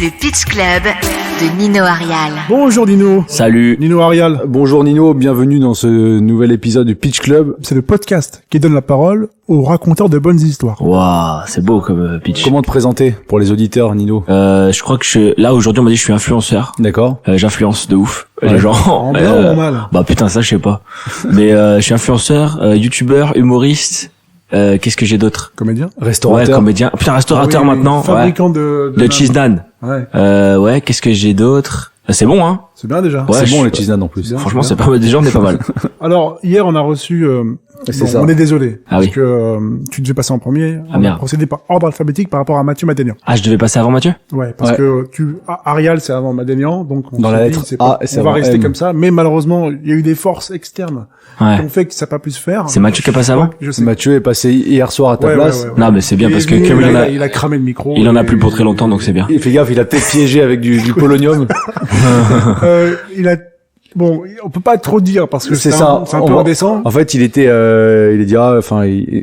le Pitch Club de Nino Arial. Bonjour Nino. Salut. Nino Arial. Bonjour Nino, bienvenue dans ce nouvel épisode du Pitch Club. C'est le podcast qui donne la parole aux raconteurs de bonnes histoires. Waouh, c'est beau comme pitch. Comment te présenter pour les auditeurs, Nino? Je crois que là aujourd'hui on m'a dit que je suis influenceur. D'accord. J'influence de ouf. Ouais. Les gens. En bien ou en mal? Bah putain, ça je sais pas. Mais je suis influenceur, youtubeur, humoriste. Qu'est-ce que j'ai d'autre? Comédien? Restaurateur. Ouais, comédien. Putain, restaurateur maintenant. Fabricant de de cheese naan. Ouais. Ouais, qu'est-ce que j'ai d'autre? C'est bon, hein. C'est bien déjà. Ouais, C'est bon les cheese naan en plus. Bien. Franchement, c'est pas mal. Déjà, on est pas mal. Alors, hier, on a reçu, C'est ça. on est désolé. Ah parce oui. que tu devais passer en premier. Ah, On a merde. procédé par ordre alphabétique par rapport à Mathieu Madénian. Ah, je devais passer avant Mathieu? Ouais, parce Ouais. que Arial, c'est avant Madénian, donc on Dans s'est la dit, lettre c'est A, pas- c'est on va avant rester M. comme ça. Mais malheureusement, il y a eu des forces externes qui Ouais. ont fait que ça n'a pas pu se faire. C'est Mathieu qui a passé avant? Je sais. Mathieu est passé hier soir à ta Ouais, place. ouais, ouais. Non, mais c'est bien Il parce est que venu, comme il a cramé le micro. il en a et- plus pour très longtemps, donc c'est bien. Et fais gaffe, il a peut-être piégé avec du polonium. Bon, on peut pas trop dire parce que C'est c'est ça. c'est un peu indécent. En fait, il était, il est dit,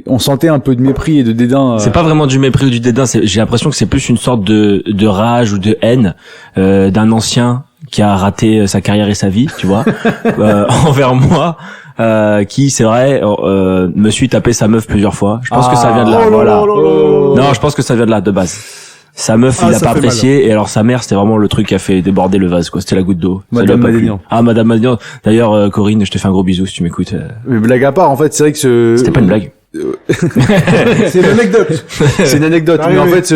on sentait un peu de mépris et de dédain. C'est pas vraiment du mépris ou du dédain, j'ai l'impression que c'est plus une sorte de rage ou de haine d'un ancien qui a raté sa carrière et sa vie, tu vois, envers moi, qui, c'est vrai, me suis tapé sa meuf plusieurs fois. Je pense que ça vient de là, Oh là voilà. là là là. Non, je pense que ça vient de là, de base. Sa meuf, il Ah, l'a ça pas fait apprécié, et alors sa mère, c'était vraiment le truc qui a fait déborder le vase, quoi. C'était la goutte d'eau. Ça lui a Madame pas plu. Madénian. Ah, Madame Madénian. D'ailleurs, Corinne, je te fais un gros bisou si tu m'écoutes. Mais blague à part, en fait, c'est vrai que C'était pas une blague. C'est une anecdote. C'est une anecdote, Ah mais oui, en oui. fait,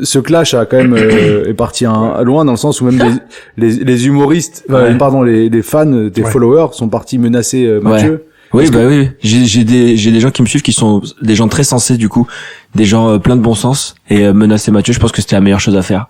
ce clash a quand même est parti loin dans le sens où même les humoristes, Ouais. pardon, les fans, tes Ouais. followers sont partis menacer Mathieu. Oui, bah oui. J'ai des gens qui me suivent qui sont des gens très sensés, du coup. Des gens plein de bon sens. Et menacer Mathieu, je pense que c'était la meilleure chose à faire.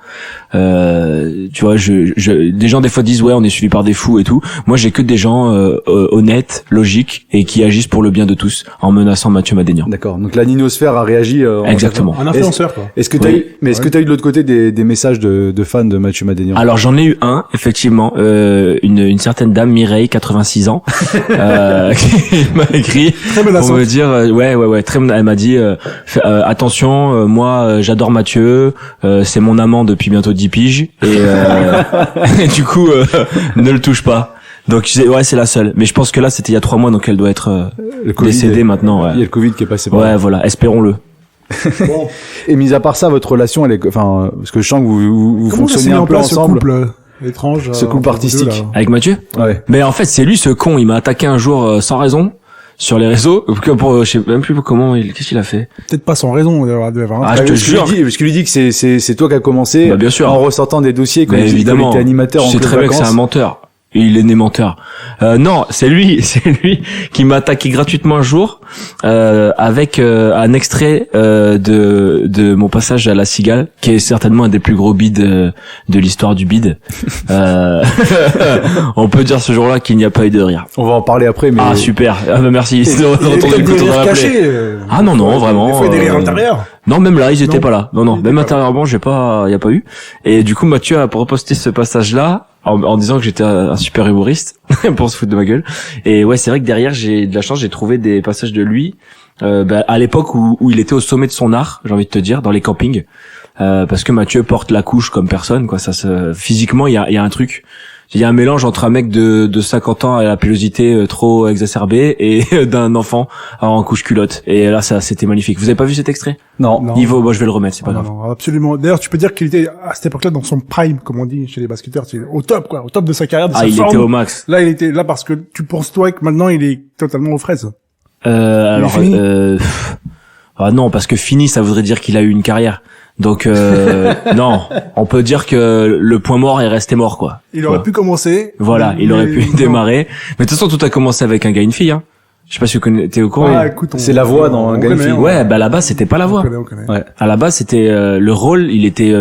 Tu vois, des gens des fois disent ouais, on est suivi par des fous et tout. Moi, j'ai que des gens honnêtes, logiques et qui agissent pour le bien de tous en menaçant Mathieu Madénian. D'accord. Donc la ninosphère a réagi. Exactement. Un influenceur, quoi. Est-ce que t'as Oui. eu, mais est-ce que t'as eu de l'autre côté des messages de fans de Mathieu Madénian? Alors j'en ai eu un, effectivement, une certaine dame Mireille, 86 ans, qui m'a écrit Très pour menaçante. me dire ouais très, elle m'a dit attention, moi j'adore Mathieu, c'est mon amant depuis bientôt 10 piges et, et du coup ne le touche pas. Donc c'est la seule, mais je pense que là c'était il y a 3 mois, donc elle doit être Le Covid, décédée maintenant. Il y a Ouais, le Covid qui est passé par là. ouais voilà, espérons-le. Bon. Et mis à part ça, votre relation, elle est, enfin, parce que je sens que vous Comment ça s'est fonctionnez mis un en peu place ce ensemble. couple étrange? Ce couple entre vous deux, artistique. là Avec Mathieu. Ouais. Mais en fait c'est lui ce con, il m'a attaqué un jour sans raison sur les réseaux, je sais même plus comment qu'est-ce qu'il a fait. Peut-être pas sans raison. Il doit y avoir un Ah, truc. je te Parce qu'il jure. lui dit- parce qu'il lui dit que c'est toi qui as commencé. Bah, bien sûr. En ressortant des dossiers quand Mais il évidemment, était animateur tu en sais club très bien que c'est vacances. un menteur. Et il est né menteur. Non, c'est lui qui m'a attaqué gratuitement un jour avec un extrait de mon passage à la Cigale, qui est certainement un des plus gros bids de l'histoire du bid. On peut dire ce jour-là qu'il n'y a pas eu de rire. On va en parler après, mais. Ah super, ah bah merci. Il y a peut-être des rires cachés. Ah non non vraiment. Des fois, il y a des rires intérieurs. Non, même là, ils étaient Non. pas là. Non, non, Ils même étaient pas intérieurement, y a pas eu. Et du coup, Mathieu a reposté ce passage-là en disant que j'étais un super humoriste pour se foutre de ma gueule. Et ouais, c'est vrai que derrière, j'ai de la chance, j'ai trouvé des passages de lui à l'époque où il était au sommet de son art, j'ai envie de te dire, dans les campings. Parce que Mathieu porte la couche comme personne, quoi. Physiquement, il y a un truc. Il y a un mélange entre un mec de 50 ans à la pilosité trop exacerbée et d'un enfant en couche culotte. Et là, c'était magnifique. Vous avez pas vu cet extrait? Non. Non. Niveau, moi je vais le remettre, c'est pas Non, grave. non, absolument. D'ailleurs, tu peux dire qu'il était à cette époque-là dans son prime, comme on dit chez les basketteurs, c'est au top, quoi, au top de sa carrière, de Ah, sa il forme. était au max. Là, il était là parce que tu penses toi que maintenant il est totalement aux fraises. Alors, fini ah non, parce que fini, ça voudrait dire qu'il a eu une carrière. Donc non, on peut dire que le point mort est resté mort, quoi. Il aurait Ouais. pu commencer. Voilà, il aurait mais pu non. démarrer. Mais de toute façon, tout a commencé avec un gars et une fille. Hein. Je sais pas si t'es au courant. Ah, écoute, C'est la voix dans on un gars et connaît, fille. on- Ouais, bah là-bas, c'était pas la on voix. connaît, on connaît. Ouais. À la base, c'était le rôle. Il était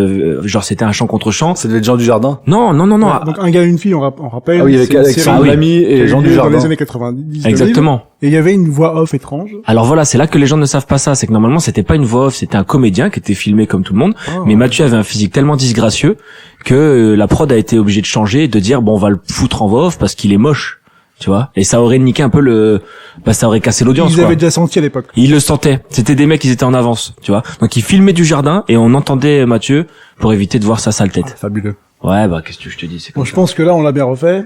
genre c'était un chant contre chant. Ça devait être Jean Dujardin. Non, non, non, non. Ouais, donc un gars et une fille, on rappelle. Ah oui, avec c'est une Alexandre série oui. Lamy qui a et eu Jean lieu Dujardin. dans les années 90. Exactement. Et il y avait une voix off étrange. Alors voilà, c'est là que les gens ne savent pas ça. C'est que normalement, c'était pas une voix off, c'était un comédien qui était filmé comme tout le monde. Oh. Mais Mathieu avait un physique tellement disgracieux que la prod a été obligée de changer et de dire bon, on va le foutre en voix off parce qu'il est moche. tu vois. Et ça aurait niqué un peu ça aurait cassé l'audience, Ils quoi. avaient déjà senti à l'époque. Ils le sentaient. C'était des mecs qui étaient en avance, tu vois. Donc ils filmaient du jardin et on entendait Mathieu pour éviter de voir sa sale tête. Fabuleux. Ouais, bah qu'est-ce que je te dis, c'est Bon, comme je ça. pense que là, on l'a bien refait.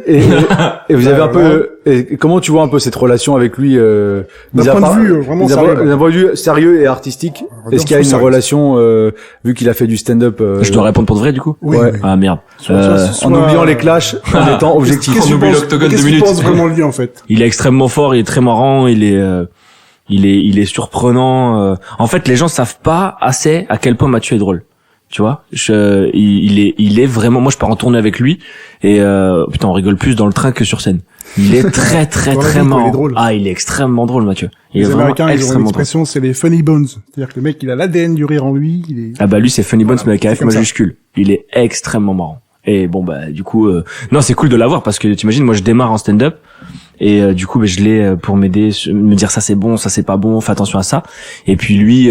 Et vous avez un peu, et comment tu vois un peu cette relation avec lui, D'un mis à point part- de vue vraiment sérieux. d'un point de vue sérieux et artistique, est-ce qu'il y a une Sérieux. relation, vu qu'il a fait du stand-up, Je dois répondre pour de vrai, du coup? Oui, Ouais. oui. Ah, merde. en oubliant les clashs, en étant objectif. Qu'est-ce que tu oublie penses- l'octogone qu'est-ce de que tu minutes. penses vraiment de lui, en fait? Il est extrêmement fort, il est très marrant, il est surprenant. En fait, les gens savent pas assez à quel point Mathieu est drôle. Tu vois, il est vraiment. Moi, je pars en tournée avec lui et putain, on rigole plus dans le train que sur scène. Il est très très Dans la très vie, quoi, il est marrant. drôle. Ah, il est extrêmement drôle, Mathieu. Il est Les vraiment Américains, ils ont une extrêmement drôle. expression, c'est les funny bones. C'est-à-dire que le mec, il a l'ADN du rire en lui, il est... Ah bah lui, c'est Funny Bones, mais avec un c'est F comme ça. majuscule. Il est extrêmement marrant. Et bon bah du coup, non, c'est cool de l'avoir parce que t'imagines, moi je démarre en stand-up. Et du coup, je l'ai pour m'aider, me dire ça c'est bon, ça c'est pas bon, fais attention à ça. Et puis lui,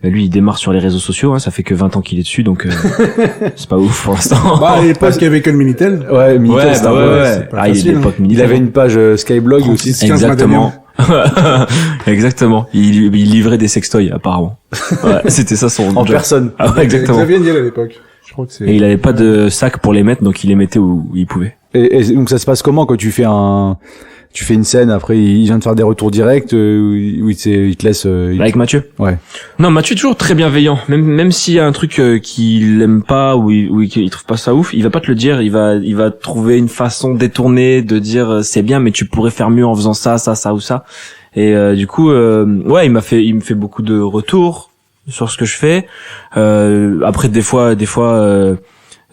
il démarre sur les réseaux sociaux, hein, ça fait que 20 ans qu'il est dessus, donc c'est pas ouf pour l'instant. Bah, à l'époque, il y avait que le Minitel. Ouais, Minitel, ouais, c'était bah un peu- ouais. c'est pas Ah, il est facile, de l'époque Il Minitel. avait une page Skyblog aussi. 15 Exactement. Exactement. Il livrait des sextoys, apparemment. Ouais, c'était ça son En job. personne. Ah ouais, exactement. Xavier Niel à l'époque. Je crois que c'est... Et il avait pas de sac pour les mettre, donc il les mettait où il pouvait. Et donc ça se passe comment quand tu fais une scène, après il vient de faire des retours directs, où il te laisse, Avec Mathieu? ouais. Non, Mathieu est toujours très bienveillant. Même s'il y a un truc qu'il aime pas ou qu'il trouve pas ça ouf, il va pas te le dire. Il va trouver une façon détournée de dire c'est bien, mais tu pourrais faire mieux en faisant ça ou ça. Et du coup, ouais, il me fait beaucoup de retours sur ce que je fais. Après, des fois,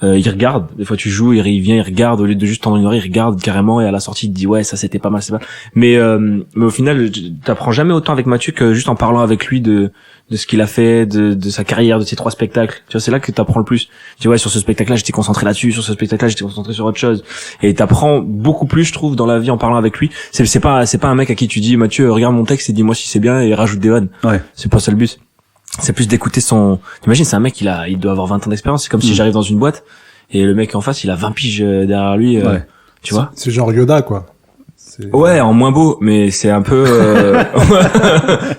il regarde. Des fois, tu joues, il vient, il regarde au lieu de juste tendre une oreille, il regarde carrément et à la sortie, il te dit ouais, ça c'était pas mal, c'est pas. Mais au final, t'apprends jamais autant avec Mathieu que juste en parlant avec lui de ce qu'il a fait, de sa carrière, de ses 3 spectacles. Tu vois, c'est là que t'apprends le plus. Tu vois, sur ce spectacle-là, j'étais concentré là-dessus, sur ce spectacle-là, j'étais concentré sur autre chose. Et t'apprends beaucoup plus, je trouve, dans la vie en parlant avec lui. C'est pas un mec à qui tu dis Mathieu, regarde mon texte et dis-moi si c'est bien et rajoute des vannes. Ouais. C'est pas ça le but. C'est plus d'écouter son... T'imagines, c'est un mec, il doit avoir 20 ans d'expérience. C'est comme si j'arrive dans une boîte et le mec en face, il a 20 piges derrière lui. Ouais. Tu vois? C'est genre Yoda, quoi. C'est... Ouais, en moins beau, mais c'est un peu...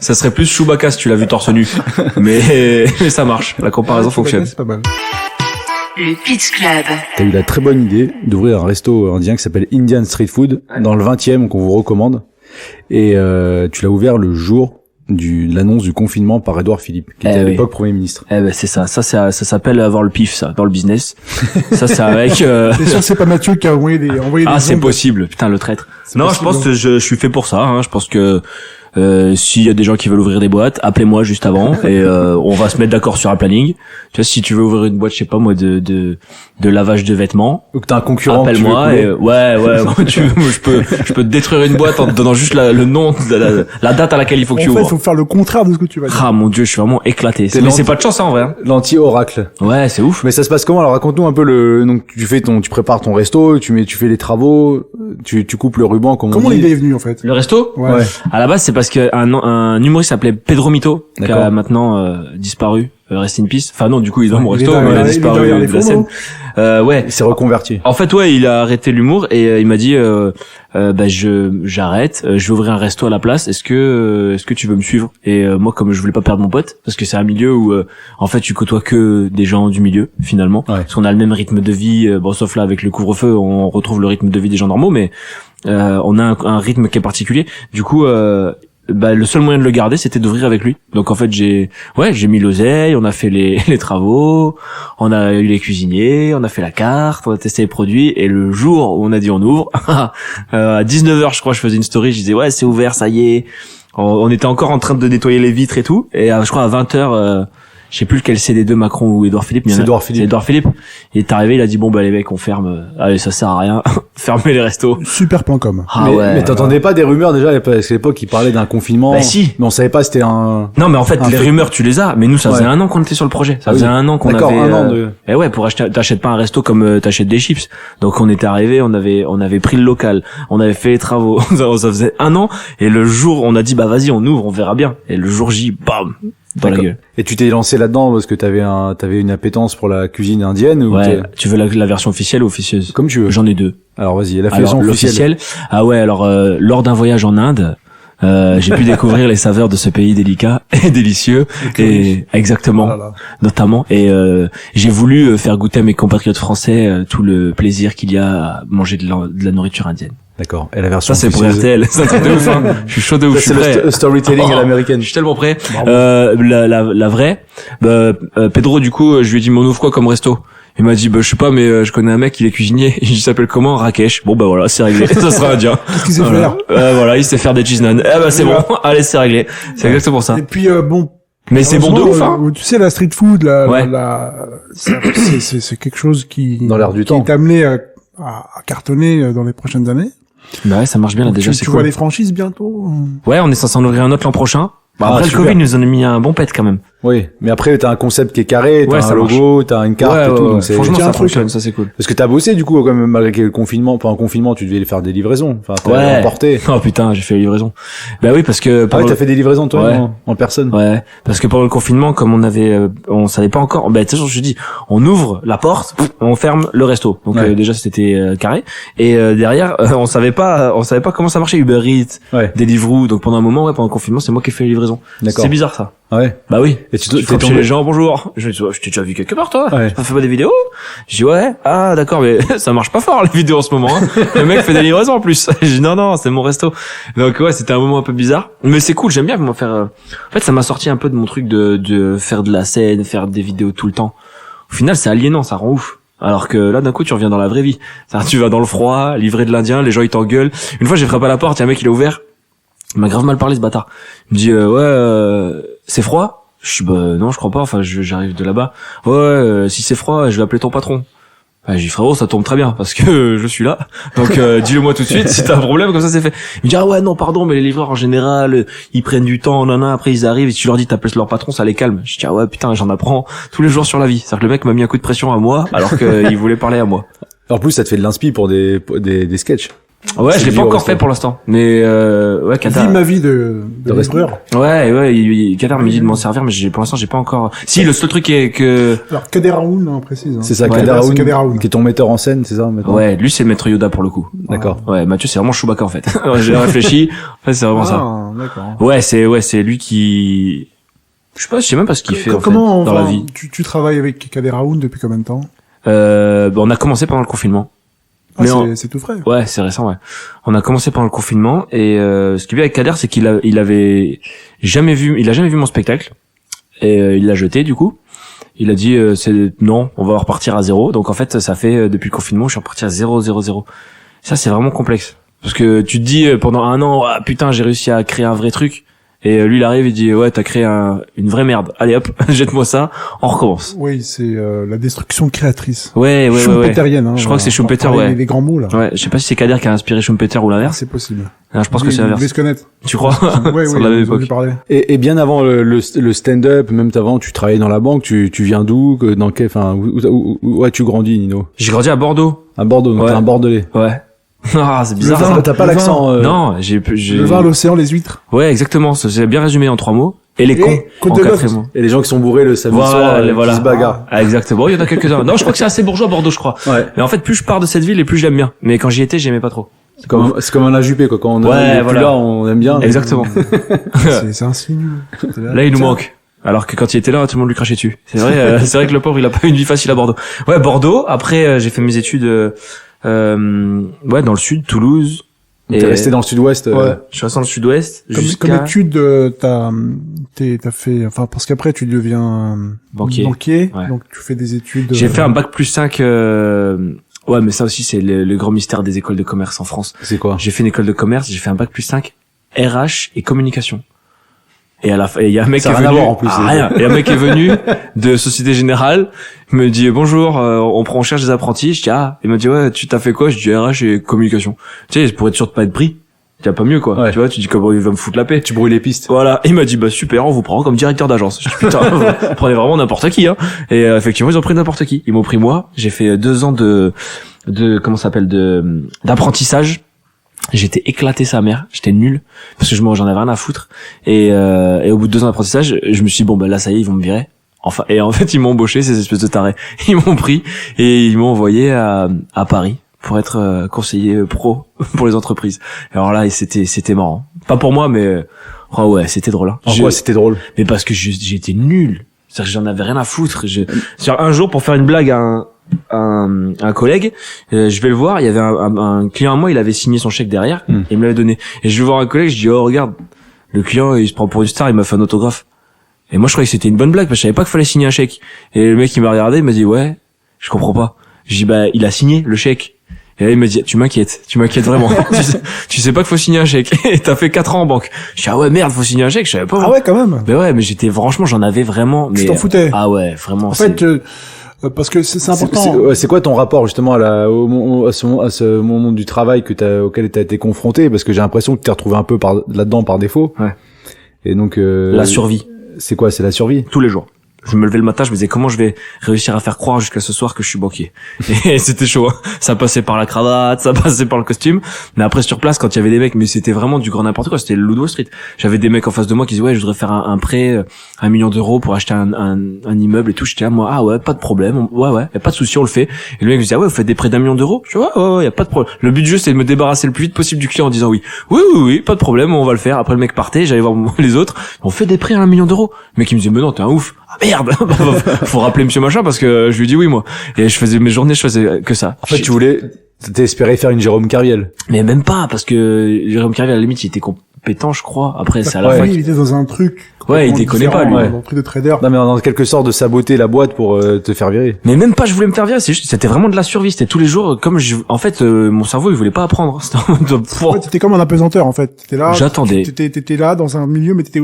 ça serait plus Chewbacca si tu l'as vu torse nu. Mais ça marche. La comparaison fonctionne. C'est pas mal. Le Pitch Club. T'as eu la très bonne idée d'ouvrir un resto indien qui s'appelle Indian Street Food dans le 20e qu'on vous recommande. Et tu l'as ouvert le jour de l'annonce du confinement par Édouard Philippe, qui était à oui. l'époque Premier ministre. Eh ben c'est ça. Ça s'appelle avoir le pif, ça, dans le business. Ça c'est avec... T'es sûr que c'est pas Mathieu qui a envoyé des Ah, c'est ondes possible. Putain, le traître. Non, possible, je pense que je suis fait pour ça. Hein. Je pense que s'il y a des gens qui veulent ouvrir des boîtes, appelez-moi juste avant et on va se mettre d'accord sur un planning. Tu vois, si tu veux ouvrir une boîte, je sais pas moi, de lavage de vêtements, Ou que t'as un concurrent que tu veux appelle-moi. couler. Et, ouais, je peux te détruire une boîte en te donnant juste le nom, la date à laquelle il faut que tu En fait, ouvres. faut faire le contraire de ce que tu vas dire. Ah mon dieu, je suis vraiment éclaté. T'es Mais lent. c'est pas de chance, hein, en vrai. Hein. L'anti-oracle. Ouais, c'est ouf. Mais ça se passe comment? Alors raconte-nous un peu donc tu prépares ton resto, tu fais les travaux, tu coupes le ruban, comme on Comment dit. l'idée est venue, en fait? Le resto? Ouais. À la base, c'est parce que un humoriste s'appelait Pedro Mito, qui a D'accord. maintenant disparu. Rest in peace. Enfin non, du coup, il est dans mon Il est resto, mais il a derrière disparu les de la fourneaux. scène. Ouais. Il s'est reconverti. En fait, ouais, il a arrêté l'humour et il m'a dit, j'arrête, je vais ouvrir un resto à la place. Est-ce que tu veux me suivre? Et moi, comme je voulais pas perdre mon pote, parce que c'est un milieu où, en fait, tu côtoies que des gens du milieu finalement, Ouais. parce qu'on a le même rythme de vie. Bon, sauf là avec le couvre-feu, on retrouve le rythme de vie des gens normaux, mais on a un rythme qui est particulier. Du coup, le seul moyen de le garder, c'était d'ouvrir avec lui. Donc en fait, j'ai mis l'oseille, on a fait les travaux, on a eu les cuisiniers, on a fait la carte, on a testé les produits, et le jour où on a dit on ouvre, à 19h, je crois, je faisais une story, je disais ouais, c'est ouvert, ça y est. On était encore en train de nettoyer les vitres et tout, et je crois à 20h, je sais plus lequel c'est des deux, Macron ou Édouard Philippe. C'est Édouard Philippe. C'est Édouard Philippe. Il est arrivé, il a dit bon les mecs, on ferme. Allez, ça sert à rien. Fermez les restos. Super.com. Ah mais t'entendais pas des rumeurs déjà, parce qu'à l'époque il parlait d'un confinement. Bah si. Mais on savait pas c'était un... Non, mais en fait, Un les fait. rumeurs, tu les as. Mais nous, ça faisait Ouais. 1 an qu'on était sur le projet. Ça Ah faisait oui. 1 an qu'on D'accord, avait. 1 an de... Et ouais, pour acheter, t'achètes pas un resto comme t'achètes des chips. Donc on était arrivé, on avait pris le local, on avait fait les travaux. Ça faisait 1 an. Et le jour, on a dit bah vas-y, on ouvre, on verra bien. Et le jour J, bam, dans la D'accord. gueule. Et tu t'es lancé là-dedans parce que t'avais une appétence pour la cuisine indienne ou Ouais. Tu veux la version officielle ou officieuse? comme tu veux. J'en ai deux. Alors vas-y, la Alors version officielle. l'officiel, lors d'un voyage en Inde, j'ai pu découvrir les saveurs de ce pays délicat et délicieux et exactement, Voilà. notamment. Et j'ai voulu faire goûter à mes compatriotes français tout le plaisir qu'il y a à manger de la nourriture indienne. D'accord. Et la version Ça c'est pour officieuse. RTL, c'est un truc de ouf. Hein. Je suis chaud de ouf, je Ça, suis c'est prêt. le storytelling à l'américaine. Je suis tellement prêt. Bravo. La vraie, Pedro, du coup, je lui ai dit, mais on ouvre quoi comme resto? Il m'a dit, je sais pas, mais je connais un mec, il est cuisinier. Il s'appelle comment? Rakesh. Bon, voilà, c'est réglé. Ça sera indien. Qu'est-ce qu'il sait Voilà. faire? Voilà, il sait faire des cheese naan. C'est bon. Allez, c'est réglé. C'est exactement ça. Et puis bon. Mais c'est bon de ouf, hein. Tu sais, la street food, Ouais. c'est quelque chose qui Dans l'air du qui temps. est amené à cartonner dans les prochaines années. Bah ouais, ça marche bien là Donc, déjà, c'est tu vois cool. les franchises bientôt. Ouais, on est censé en ouvrir un autre l'an prochain. Après le super. Covid, nous en a mis un bon pet quand même. Oui, mais après t'as un concept qui est carré, t'as Ouais, un ça marche. logo, t'as une carte et tout. Donc c'est Franchement, Tiens, ça un truc, fonctionne, ça c'est cool. parce que t'as bossé du coup quand même malgré le confinement. Pendant le confinement, tu devais faire des livraisons. Enfin, t'as emporté. Oh putain, j'ai fait la livraison. Bah oui, parce que Ah ouais, t'as fait des livraisons toi Ouais. en personne. Ouais, parce que pendant le confinement, comme on savait pas encore. Tu sais, je dis, on ouvre la porte, on ferme le resto. Donc Ouais. déjà c'était carré. Et derrière, on savait pas comment ça marchait Uber Eats, Ouais. Deliveroo. Donc pendant un moment, pendant le confinement, c'est moi qui ai fait les livraisons. D'accord. C'est bizarre ça. Ah ouais. Bah oui. Et tu Tu t'es frappes chez tombé. les gens, bonjour. Je t'ai déjà vu quelque part, toi. Ouais. Tu fais pas des vidéos? Je dis, ouais. Ah, d'accord, mais ça marche pas fort, les vidéos en ce moment, hein. Le mec fait des livraisons en plus. Je dis, non, c'est mon resto. Donc ouais, c'était un moment un peu bizarre. Mais c'est cool, j'aime bien comment faire, en fait, ça m'a sorti un peu de mon truc de faire de la scène, faire des vidéos tout le temps. Au final, c'est aliénant, ça rend ouf. Alors que là, d'un coup, tu reviens dans la vraie vie. C'est-à-dire, tu vas dans le froid, livrer de l'Indien, les gens, ils t'engueulent. Une fois, j'ai frappé à la porte, il y a un mec, il a ouvert. Il m'a grave mal parlé, ce bâtard. Il me dit, c'est froid? Je dis, non, je crois pas, enfin, j'arrive de là-bas. Si c'est froid, je vais appeler ton patron. J'ai dit, frérot, ça tombe très bien, parce que je suis là. Donc, dis-le-moi tout de suite, si t'as un problème, comme ça, c'est fait. Il me dit, ah ouais, non, pardon, mais les livreurs, en général, ils prennent du temps, après ils arrivent, et si tu leur dis, t'appelles leur patron, ça les calme. Je dis, ah ouais, putain, j'en apprends tous les jours sur la vie. C'est-à-dire que le mec m'a mis un coup de pression à moi, alors qu'il voulait parler à moi. En plus, ça te fait de l'inspi pour des sketchs. Ouais, C'est je l'ai dur pas au encore resto. fait pour l'instant. Mais, ouais, Qatar. Vis ma vie de resto. livreur. Ouais, Qatar me dit de m'en servir, mais pour l'instant, j'ai pas encore. Si, le seul truc est que, Alors Kader Aoun, on précise. Hein. C'est ça, Ouais, Kader c'est Aoun, Kader Aoun. qui est ton metteur en scène, c'est ça maintenant. ouais, lui, c'est le maître Yoda pour le coup. D'accord. Ouais, Mathieu, c'est vraiment Chewbacca, en fait. J'ai réfléchi. En fait, c'est vraiment ça. Ah, d'accord. Ouais, c'est lui qui, je sais même pas ce qu'il fait, en fait, Comment dans la vie. tu travailles avec Kader Aoun depuis combien de temps? On a commencé pendant le confinement. Ah, Mais c'est tout frais. Ouais, c'est récent, ouais. On a commencé pendant le confinement et ce qui est bien avec Kader, c'est qu'il a jamais vu mon spectacle et il l'a jeté du coup. Il a dit non, on va repartir à zéro. Donc en fait, ça fait depuis le confinement, je suis reparti à 0. Ça c'est vraiment complexe parce que tu te dis pendant un an, ah, putain, j'ai réussi à créer un vrai truc. Et lui, il arrive, il dit, ouais, t'as créé une vraie merde. Allez hop, jette-moi ça, on recommence. Oui, c'est la destruction créatrice. Ouais. Schumpeterienne, hein. Je crois que c'est Schumpeter, On va parler ouais. Les grands mots, là. Ouais, je sais pas si c'est Kader qui a inspiré Schumpeter ou l'inverse. C'est possible. Ah, je pense que c'est Vous l'inverse. devez se connaître. Tu crois? Ouais, C'est oui, de la même vous avez époque. parlé. Et bien avant le stand-up, même avant, tu travaillais dans la banque, tu viens d'où, dans quel, enfin, où as-tu grandi, Nino? J'ai grandi à Bordeaux. À Bordeaux, donc Ouais. t'es un Bordelais. Ouais. Ah, c'est bizarre. Le vin, ça. T'as pas le l'accent, Non, j'ai. Le vin, l'océan, les huîtres. Ouais, exactement. C'est bien résumé en 3 mots. Et les Et cons côte en de 4 Lot. mots. Et les gens qui sont bourrés le samedi soir, qui se bagarrent. Ah, exactement. Il y en a quelques-uns. Non, je crois que c'est assez bourgeois Bordeaux, je crois. Ouais. Mais en fait, plus je pars de cette ville et plus je l'aime bien. Mais quand j'y étais, j'aimais pas trop. C'est comme un Juppé, quoi. Quand on Ouais, est plus voilà. là, on aime bien. Exactement. C'est un signe. Là, il nous manque. Alors que quand il était là, tout le monde lui crachait dessus. C'est vrai, c'est vrai que le pauvre, il a pas eu une vie facile à Bordeaux. Ouais, Bordeaux. Après, j'ai fait mes études, dans le sud, Toulouse. T'es resté dans le sud-ouest. Ouais. Je suis resté dans le sud-ouest. Comme étude, t'as fait, enfin, parce qu'après, tu deviens Banquier. Ouais. Donc, tu fais des études. J'ai fait un bac plus 5, ouais, mais ça aussi, c'est le grand mystère des écoles de commerce en France. C'est quoi? J'ai fait une école de commerce, j'ai fait un bac plus 5, RH et communication. Et à la fin, il y a un mec qui Ça est a rien à venu, voir, en plus, ah, rien. Et un mec qui est venu de Société Générale, il me dit, bonjour, on cherche des apprentis. Je dis, ah, il me dit, ouais, tu t'as fait quoi? Je dis, RH et communication. Tu sais, pour être sûr de pas être pris. Il y a pas mieux, quoi. Ouais. Tu vois, tu dis, comment il va me foutre la paix? Tu brouilles les pistes. Voilà. Et il m'a dit, bah, super, on vous prend comme directeur d'agence. Je dis, putain, vous prenez vraiment n'importe qui, hein. Et, effectivement, ils ont pris n'importe qui. Ils m'ont pris moi. J'ai fait 2 ans comment ça s'appelle, d'apprentissage. J'étais éclaté sa mère, j'étais nul parce que j'en avais rien à foutre et au bout de 2 ans d'apprentissage, je me suis dit bon ben là ça y est, ils vont me virer. Enfin, et en fait ils m'ont embauché, ces espèces de tarés. Ils m'ont pris et ils m'ont envoyé à Paris pour être conseiller pro pour les entreprises. Alors là, c'était marrant. Pas pour moi, mais oh ouais, c'était drôle. Hein. En quoi c'était drôle? Mais parce que j'étais nul. C'est-à-dire que j'en avais rien à foutre. C'est-à-dire, un jour, pour faire une blague à un collègue, je vais le voir, il y avait un client à moi, il avait signé son chèque derrière, et il me l'avait donné. Et je vais voir un collègue, je dis oh regarde, le client il se prend pour une star, il m'a fait un autographe. Et moi je croyais que c'était une bonne blague parce que je savais pas qu'il fallait signer un chèque. Et le mec il m'a regardé, il m'a dit ouais, je comprends pas. Je dis bah il a signé le chèque. Et là il m'a dit tu m'inquiètes vraiment. tu sais pas qu'il faut signer un chèque. Et t'as fait 4 ans en banque. Je dis ah ouais merde, faut signer un chèque, je savais pas. Ah ouais quand même. Mais ouais, mais franchement j'en avais vraiment. Mais tu t'en foutais. Ah ouais, vraiment. En fait, parce que c'est important. C'est quoi ton rapport justement à ce moment du travail auquel t'as été confronté? Parce que j'ai l'impression que tu t'es retrouvé un peu là-dedans par défaut. Ouais. Et donc la survie. C'est quoi? C'est la survie? Tous les jours. Je me levais le matin, je me disais comment je vais réussir à faire croire jusqu'à ce soir que je suis banquier. Et c'était chaud. Hein. Ça passait par la cravate, ça passait par le costume. Mais après sur place, quand il y avait des mecs, mais c'était vraiment du grand n'importe quoi. C'était le Loup de Wall Street. J'avais des mecs en face de moi qui disaient ouais, je voudrais faire un prêt, 1 million d'euros pour acheter un immeuble et tout. J'étais là moi ah ouais, pas de problème. Ouais, y a pas de souci, on le fait. Et le mec me disait ah ouais, vous faites des prêts d'1 million d'euros. Je dis ouais, y a pas de problème. Le but du jeu c'est de me débarrasser le plus vite possible du client en disant oui, pas de problème, on va le faire. Après le mec partait, j'allais voir les autres. On fait des prêts à 1 million d'euros. Le mec il me disait mais non, t'es un ouf. Ah merde. Faut rappeler monsieur machin parce que je lui dis oui moi. Et je faisais mes journées, je faisais que ça. En fait, t'es espéré faire une Jérôme Carviel. Mais même pas parce que Jérôme Carviel à la limite il était compétent je crois. Après c'est à la fin. Il était dans un truc. Ouais, il déconnait pas lui. Dans un truc de trader. Non mais en quelque sorte de saboter la boîte pour te faire virer. Mais même pas je voulais me faire virer, c'était vraiment de la survie, c'était tous les jours comme en fait mon cerveau il voulait pas apprendre. Ouais, t'étais comme un apesanteur en fait. T'étais là. J'attendais. T'étais là dans un milieu mais t'étais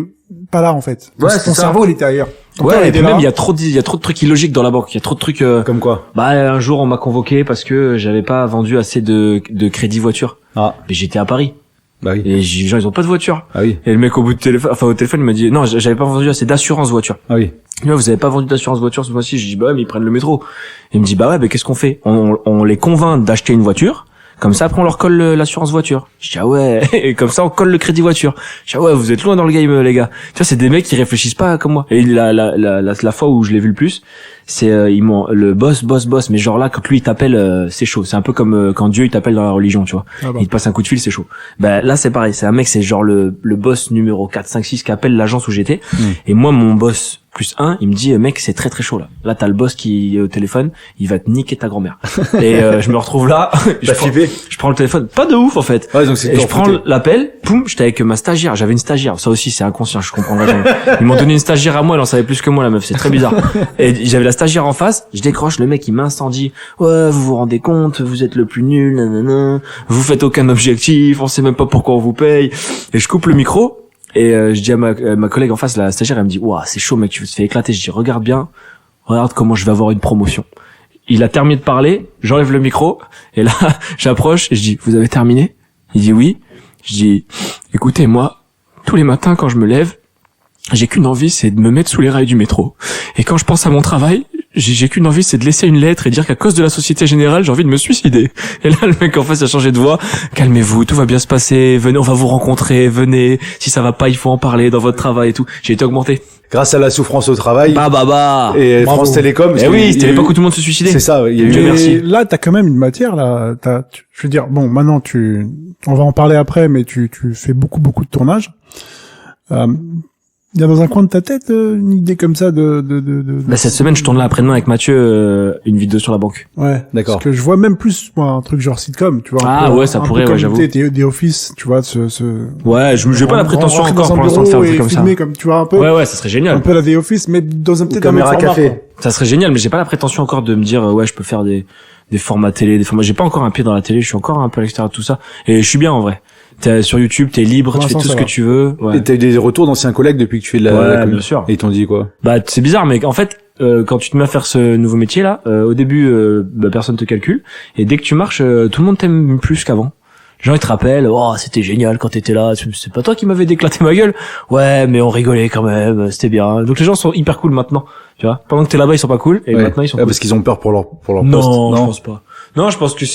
pas là en fait. Ouais, ton cerveau il était ailleurs. Ouais, et puis même il y a trop de trucs illogiques dans la banque, il y a trop de trucs comme quoi. Bah un jour on m'a convoqué parce que j'avais pas vendu assez de crédit voiture. Ah. Mais j'étais à Paris. Bah oui. Et les gens ils ont pas de voiture. Ah oui. Et le mec au téléphone il m'a dit non, j'avais pas vendu assez d'assurance voiture. Ah oui. Vous avez pas vendu d'assurance voiture ce mois-ci? Je dis bah ouais mais ils prennent le métro. Il me dit bah ouais mais qu'est-ce qu'on fait? On les convainc d'acheter une voiture. Comme ça, après, on leur colle l'assurance voiture. Je dis, ah ouais. Et comme ça, on colle le crédit voiture. Je dis, ah ouais, vous êtes loin dans le game, les gars. Tu vois, c'est des mecs qui réfléchissent pas comme moi. Et la fois où je l'ai vu le plus, c'est, le boss. Mais genre là, quand lui, il t'appelle, c'est chaud. C'est un peu comme, quand Dieu, il t'appelle dans la religion, tu vois. Ah bah. Il te passe un coup de fil, c'est chaud. Ben, là, c'est pareil. C'est un mec, c'est genre le boss numéro 4, 5, 6 qui appelle l'agence où j'étais. Et moi, mon boss, plus 1, il me dit mec c'est très très chaud là. Là t'as le boss qui est au téléphone, il va te niquer ta grand-mère. Et je me retrouve là, je prends le téléphone, pas de ouf en fait. Ouais, donc et je prends l'appel, poum, j'étais avec ma stagiaire, j'avais une stagiaire, ça aussi c'est inconscient, je comprendrai jamais. Ils m'ont donné une stagiaire à moi, elle en savait plus que moi la meuf, c'est très bizarre. Et j'avais la stagiaire en face, je décroche, le mec il m'incendie. Ouais, vous vous rendez compte, vous êtes le plus nul, nanana, vous faites aucun objectif, on sait même pas pourquoi on vous paye. Et je coupe le micro. Et je dis à ma collègue en face, la stagiaire, elle me dit waouh c'est chaud mec, tu te fais éclater. Je dis regarde bien, regarde comment je vais avoir une promotion. Il a terminé de parler, j'enlève le micro et là j'approche et je dis vous avez terminé? Il dit oui. Je dis écoutez moi tous les matins quand je me lève j'ai qu'une envie, c'est de me mettre sous les rails du métro. Et quand je pense à mon travail, j'ai qu'une envie, c'est de laisser une lettre et dire qu'à cause de la Société Générale, j'ai envie de me suicider. Et là, le mec en face a changé de voix. Calmez-vous, tout va bien se passer. Venez, on va vous rencontrer. Venez. Si ça va pas, il faut en parler dans votre travail et tout. J'ai été augmenté. Grâce à la souffrance au travail. Bah. Et bravo. France Télécom. Eh oui, c'était pas que tout le monde se suicidait. C'est ça, il y a eu. Mais merci. là, t'as quand même une matière, là. Je veux dire, bon, maintenant, on va en parler après, mais tu fais beaucoup de tournages. Il y a dans un coin de ta tête une idée comme ça de... Bah, cette semaine, je tourne là après-demain avec Mathieu une vidéo sur la banque. Ouais, d'accord. Parce que je vois même plus moi un truc genre sitcom, tu vois. Ah ouais, ça pourrait, ouais, j'avoue. Des Office, tu vois, Ouais, j'ai pas la prétention encore pour l'instant de faire un truc comme ça. Comme tu vois un peu. Ouais, ça serait génial. Un peu la The Office, mais dans un peut-être un caméra autre format, café. quoi. Ça serait génial, mais j'ai pas la prétention encore de me dire ouais, je peux faire des formats télé, des formats. J'ai pas encore un pied dans la télé, je suis encore un peu à l'extérieur de tout ça. Et je suis bien en vrai. T'es sur YouTube, t'es libre, tu fais tout ce que tu veux. Ouais. Et t'as eu des retours d'anciens collègues depuis que tu fais de la bien sûr. Et ils t'ont dit quoi? Bah c'est bizarre, mais en fait, quand tu te mets à faire ce nouveau métier là, au début, personne te calcule, et dès que tu marches, tout le monde t'aime plus qu'avant. Les gens ils te rappellent, oh c'était génial quand t'étais là, c'est pas toi qui m'avais déclaté ma gueule. Ouais, mais on rigolait quand même, c'était bien. Donc les gens sont hyper cool maintenant, tu vois. Pendant que t'es là-bas ils sont pas cool, et maintenant ils sont cool. Parce qu'ils ont peur pour leur poste. Non, je pense pas. Non, je pense que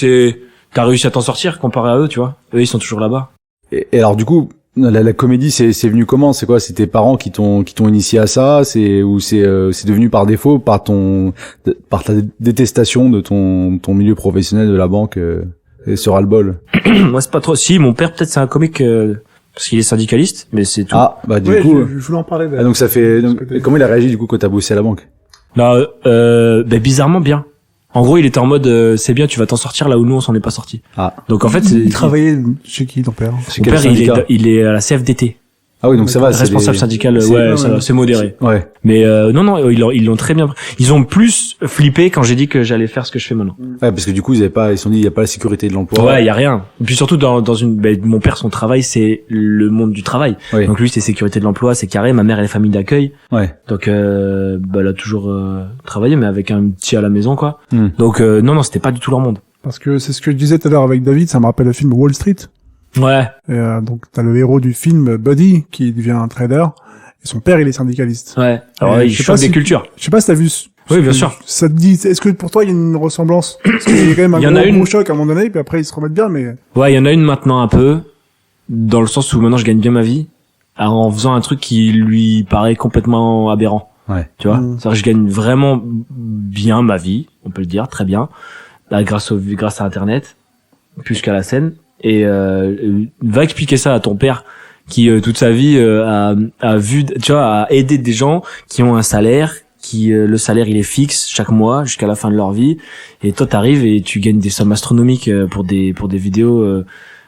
t'as réussi à t'en sortir comparé à eux, tu vois. Eux, ils sont toujours là-bas. Et alors du coup, la comédie, c'est venu comment? C'est quoi? C'est tes parents qui t'ont initié à ça? C'est devenu par défaut, par ta détestation de ton milieu professionnel de la banque et ce ras-le-bol? Moi, c'est pas trop. Si, mon père, peut-être, c'est un comique parce qu'il est syndicaliste, mais c'est tout. Ah, bah du Ouais, coup. je voulais en parler. Ah, donc ça fait. Comment il a réagi du coup quand t'as bossé à la banque? Là, bizarrement bien. En gros, il était en mode, c'est bien, tu vas t'en sortir là où nous on s'en est pas sorti. Ah. Donc en fait, Il travaillait chez qui ton père? C'est mon quel père, syndicat? il est à la CFDT. Ah oui, donc ça va. c'est Responsable des- syndical, c'est- ouais, ça va, c'est modéré. Ouais. Mais non, ils l'ont très bien. Ils ont plus flippé quand j'ai dit que j'allais faire ce que je fais maintenant. Ouais, parce que du coup, ils se sont dit, il y a pas la sécurité de l'emploi. Ouais, il y a rien. Et puis surtout dans une, mon père, son travail, c'est le monde du travail. Oui. Donc lui, c'est sécurité de l'emploi, c'est carré. Ma mère, elle est famille d'accueil. Ouais. Donc elle a toujours travaillé, mais avec un petit à la maison, quoi. Hmm. Donc non, c'était pas du tout leur monde. Parce que c'est ce que je disais tout à l'heure avec David, ça me rappelle le film Wall Street. Ouais. Et, donc t'as le héros du film, Buddy, qui devient un trader, et son père il est syndicaliste. Ouais. Alors il je sais choque pas des si- cultures. Je sais pas si t'as vu. Oui, bien sûr. Ça te dit, est-ce que pour toi il y a une ressemblance? Parce qu'il y a quand même Il y un en a une. gros choc à un moment donné, puis après ils se remettent bien, mais Ouais, il y en a une maintenant un peu, dans le sens où maintenant je gagne bien ma vie, en faisant un truc qui lui paraît complètement aberrant. Ouais. Tu vois, Mm. c'est-à-dire que je gagne vraiment bien ma vie, on peut le dire, très bien, là, grâce à Internet, plus qu'à la scène. Et va expliquer ça à ton père qui toute sa vie a vu, tu vois, a aidé des gens qui ont un salaire, qui le salaire il est fixe chaque mois jusqu'à la fin de leur vie. Et toi t'arrives et tu gagnes des sommes astronomiques pour des vidéos.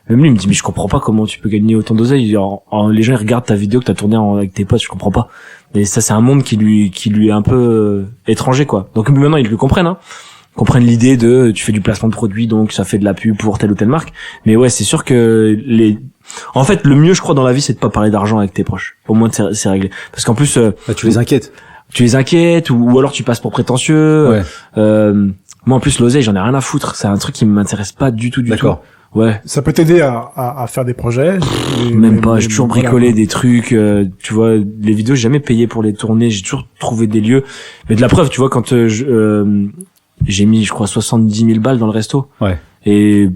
Même lui il me dit mais je comprends pas comment tu peux gagner autant d'oseille. Les gens ils regardent ta vidéo que t'as tournée avec tes potes, je comprends pas. Et ça c'est un monde qui lui est un peu étranger quoi. Donc maintenant ils le comprennent hein. Comprennent l'idée de tu fais du placement de produits donc ça fait de la pub pour telle ou telle marque. Mais ouais, c'est sûr que en fait le mieux je crois dans la vie c'est de pas parler d'argent avec tes proches. Au moins c'est réglé. Parce qu'en plus Bah, tu les inquiètes. tu les inquiètes ou alors tu passes pour prétentieux. Ouais. Moi en plus l'oseille, j'en ai rien à foutre, c'est un truc qui m'intéresse pas du tout. D'accord. Ouais. ça peut t'aider à faire des projets. Même pas, j'ai toujours voilà. bricolé des trucs, tu vois, les vidéos, j'ai jamais payé pour les tourner, j'ai toujours trouvé des lieux. Mais de la preuve, tu vois, quand j'ai mis, je crois, 70 000 balles dans le resto. Ouais. Et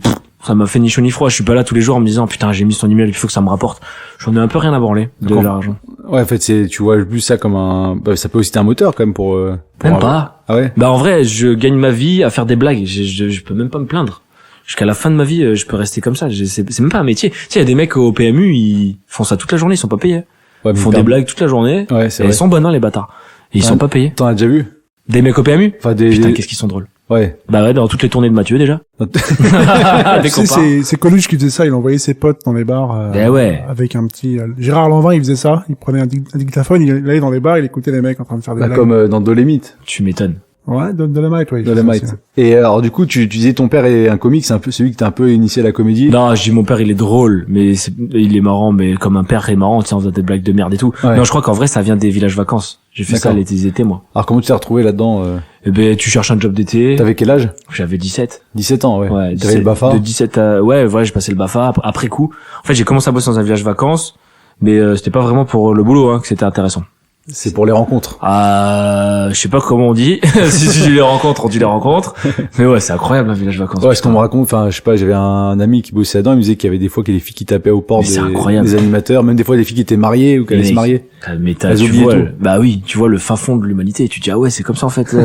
ça m'a fait ni chaud ni froid. Je suis pas là tous les jours en me disant, putain, j'ai mis son email, il faut que ça me rapporte. J'en ai un peu rien à branler de D'accord. l'argent. Ouais, en fait, tu vois plus ça comme ça peut aussi être un moteur quand même pour Même pas. Ah ouais. Bah, en vrai, je gagne ma vie à faire des blagues. Je peux même pas me plaindre. Jusqu'à la fin de ma vie, je peux rester comme ça. C'est même pas un métier. Tu sais, il y a des mecs au PMU, ils font ça toute la journée, ils sont pas payés. Ouais, Ils font des blagues toute la journée. Ouais, c'est Et vrai. ils sont bonnes, hein, les bâtards. Et ils Ouais. sont pas payés. T'en as déjà vu? Des mecs au PMU? Enfin, Putain, qu'est-ce qu'ils sont drôles. Ouais. Bah ouais, dans toutes les tournées de Mathieu, déjà. Dès qu'on part. C'est Coluche qui faisait ça, il envoyait ses potes dans les bars Ben ouais. avec un petit Gérard Lanvin, il faisait ça, il prenait un dictaphone, il allait dans les bars, il écoutait les mecs en train de faire des Bah, blagues. comme dans Dolomite. Tu m'étonnes. Ouais, Dolomite, ouais. il fait ça Dolomite. aussi. Et alors du coup, tu disais ton père est un comique, c'est un peu celui qui t'a un peu initié à la comédie. Non, je dis mon père, il est drôle, mais il est marrant, mais comme un père est marrant, tu sais, on faisait des blagues de merde et tout. Ouais. Non, je crois qu'en vrai, ça vient des villages vacances. J'ai fait ça D'accord. l'été, été, moi. Alors comment tu t'es retrouvé là-dedans Eh ben, tu cherches un job d'été. T'avais quel âge? J'avais 17. 17 ans, ouais. Ouais, T'avais 17 le BAFA. De 17 à, ouais, j'ai passé le BAFA après coup. En fait, j'ai commencé à bosser dans un village vacances, mais c'était pas vraiment pour le boulot, hein, que c'était intéressant. C'est pour les rencontres. Je sais pas comment on dit. si tu les rencontres, on dit les rencontres. Mais ouais, c'est incroyable, un village vacances. Ouais, ce qu'on me raconte, enfin, je sais pas, j'avais un ami qui bossait là-dedans, il me disait qu'il y avait des fois qu'il y a des filles qui tapaient aux portes Mais c'est incroyable. des animateurs, même des fois des filles qui étaient mariées ou qui allaient se marier. Mais Elles tu oubliaient vois, tout. bah oui, tu vois le fin fond de l'humanité. Tu te dis ah ouais, c'est comme ça en fait.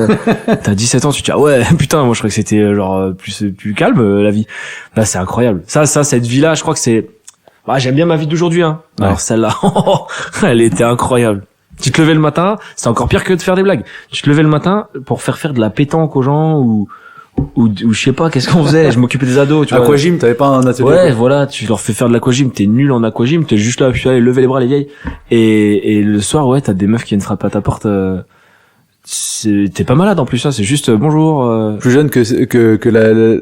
T'as 17 ans, tu te dis ah ouais, putain, moi je crois que c'était genre plus calme la vie. Là, c'est incroyable. Ça, cette vie-là, je crois que c'est. Bah, j'aime bien ma vie d'aujourd'hui, hein. Ouais. Alors celle-là, elle était incroyable. Tu te levais le matin, c'est encore pire que de faire des blagues. Tu te levais le matin pour faire de la pétanque aux gens ou je sais pas, qu'est-ce qu'on faisait. Je m'occupais des ados, tu vois. Aquagym, t'avais pas un atelier? Ouais, voilà, tu leur fais faire de l'aquagym, t'es nul en aquagym, t'es juste là, puis allez, levez les bras les vieilles. Et le soir, ouais, t'as des meufs qui viennent frapper à ta porte. T'es pas malade en plus, ça, c'est juste bonjour. Plus jeune que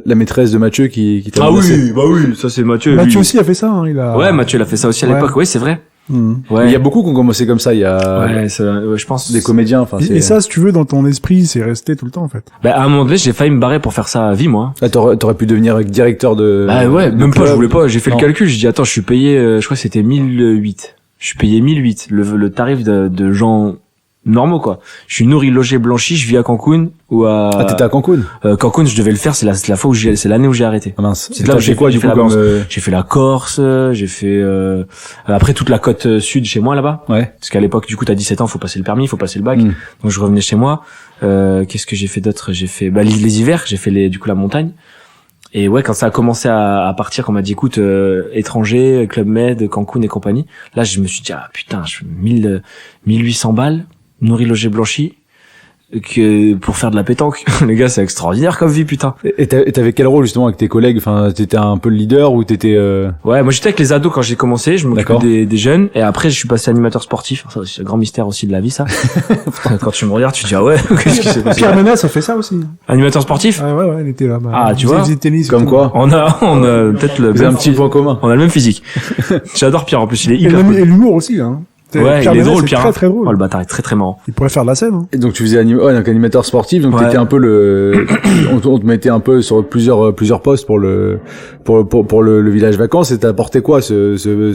la maîtresse de Mathieu qui t'a menacé. bah oui, ça c'est Mathieu. Mathieu lui. aussi a fait ça, hein, il a. Ouais, Mathieu, il a fait ça aussi à Ouais. l'époque, ouais, c'est vrai. Mhm. Ouais. Il y a beaucoup qui ont commencé comme ça, il y a Ouais, je pense. des comédiens, enfin, Et ça, si tu veux, dans ton esprit, c'est resté tout le temps, en fait. Bah, à un moment donné, j'ai failli me barrer pour faire ça à vie, moi. Ah, t'aurais pu devenir directeur de... Bah ouais, de même pas, club. je voulais pas. J'ai fait Non. le calcul, j'ai dit attends, je suis payé, je crois que c'était 1008. Je suis payé 1008, le tarif de gens normaux quoi. Je suis nourri, logé, blanchi, je vis à Cancun ou à Ah, t'étais à Cancun? Cancun, je devais le faire, c'est la fois où c'est l'année où j'ai arrêté. Ah mince. C'est là où j'ai quoi, du coup, fait la comme, Corse. J'ai fait la Corse, j'ai fait après toute la côte sud chez moi là-bas. ouais. Parce qu'à l'époque, du coup, t'as 17 ans, faut passer le permis, faut passer le bac. Mm. Donc je revenais chez moi. Qu'est-ce que j'ai fait d'autre? J'ai fait les hivers, j'ai fait du coup la montagne. Et ouais, quand ça a commencé à partir, quand on m'a dit écoute, étranger, Club Med, Cancun et compagnie, là je me suis dit ah putain, je 1800 balles, nourri, logé, blanchi, que pour faire de la pétanque. Les gars, c'est extraordinaire comme vie, putain. Et t'avais quel rôle justement avec tes collègues? Enfin, t'étais un peu le leader ou t'étais Ouais, moi j'étais avec les ados quand j'ai commencé, je D'accord. m'occupais des jeunes, et après je suis passé animateur sportif. Ça, c'est un grand mystère aussi de la vie, ça. Quand tu me regardes, tu te dis ah ouais, qu'est-ce qui s'est passé? Pierre Ménès a fait ça aussi. Animateur sportif? Ah ouais, il était là. Ah, tu vois. Il faisait tennis. et comme tout. quoi? On a peut-être le Vous avez un même petit point commun. on a le même physique. J'adore Pierre en plus, il est Et hyper cool. l'humour aussi, hein. Ouais, Pierre il est Ménès, drôle, c'est Pierre. très très drôle. Oh, le bâtard est très très marrant. Il pourrait faire de la scène, hein. Et donc tu faisais donc animateur sportif, donc Ouais. t'étais un peu on te mettait un peu sur plusieurs postes pour le village vacances, et t'as apporté quoi ce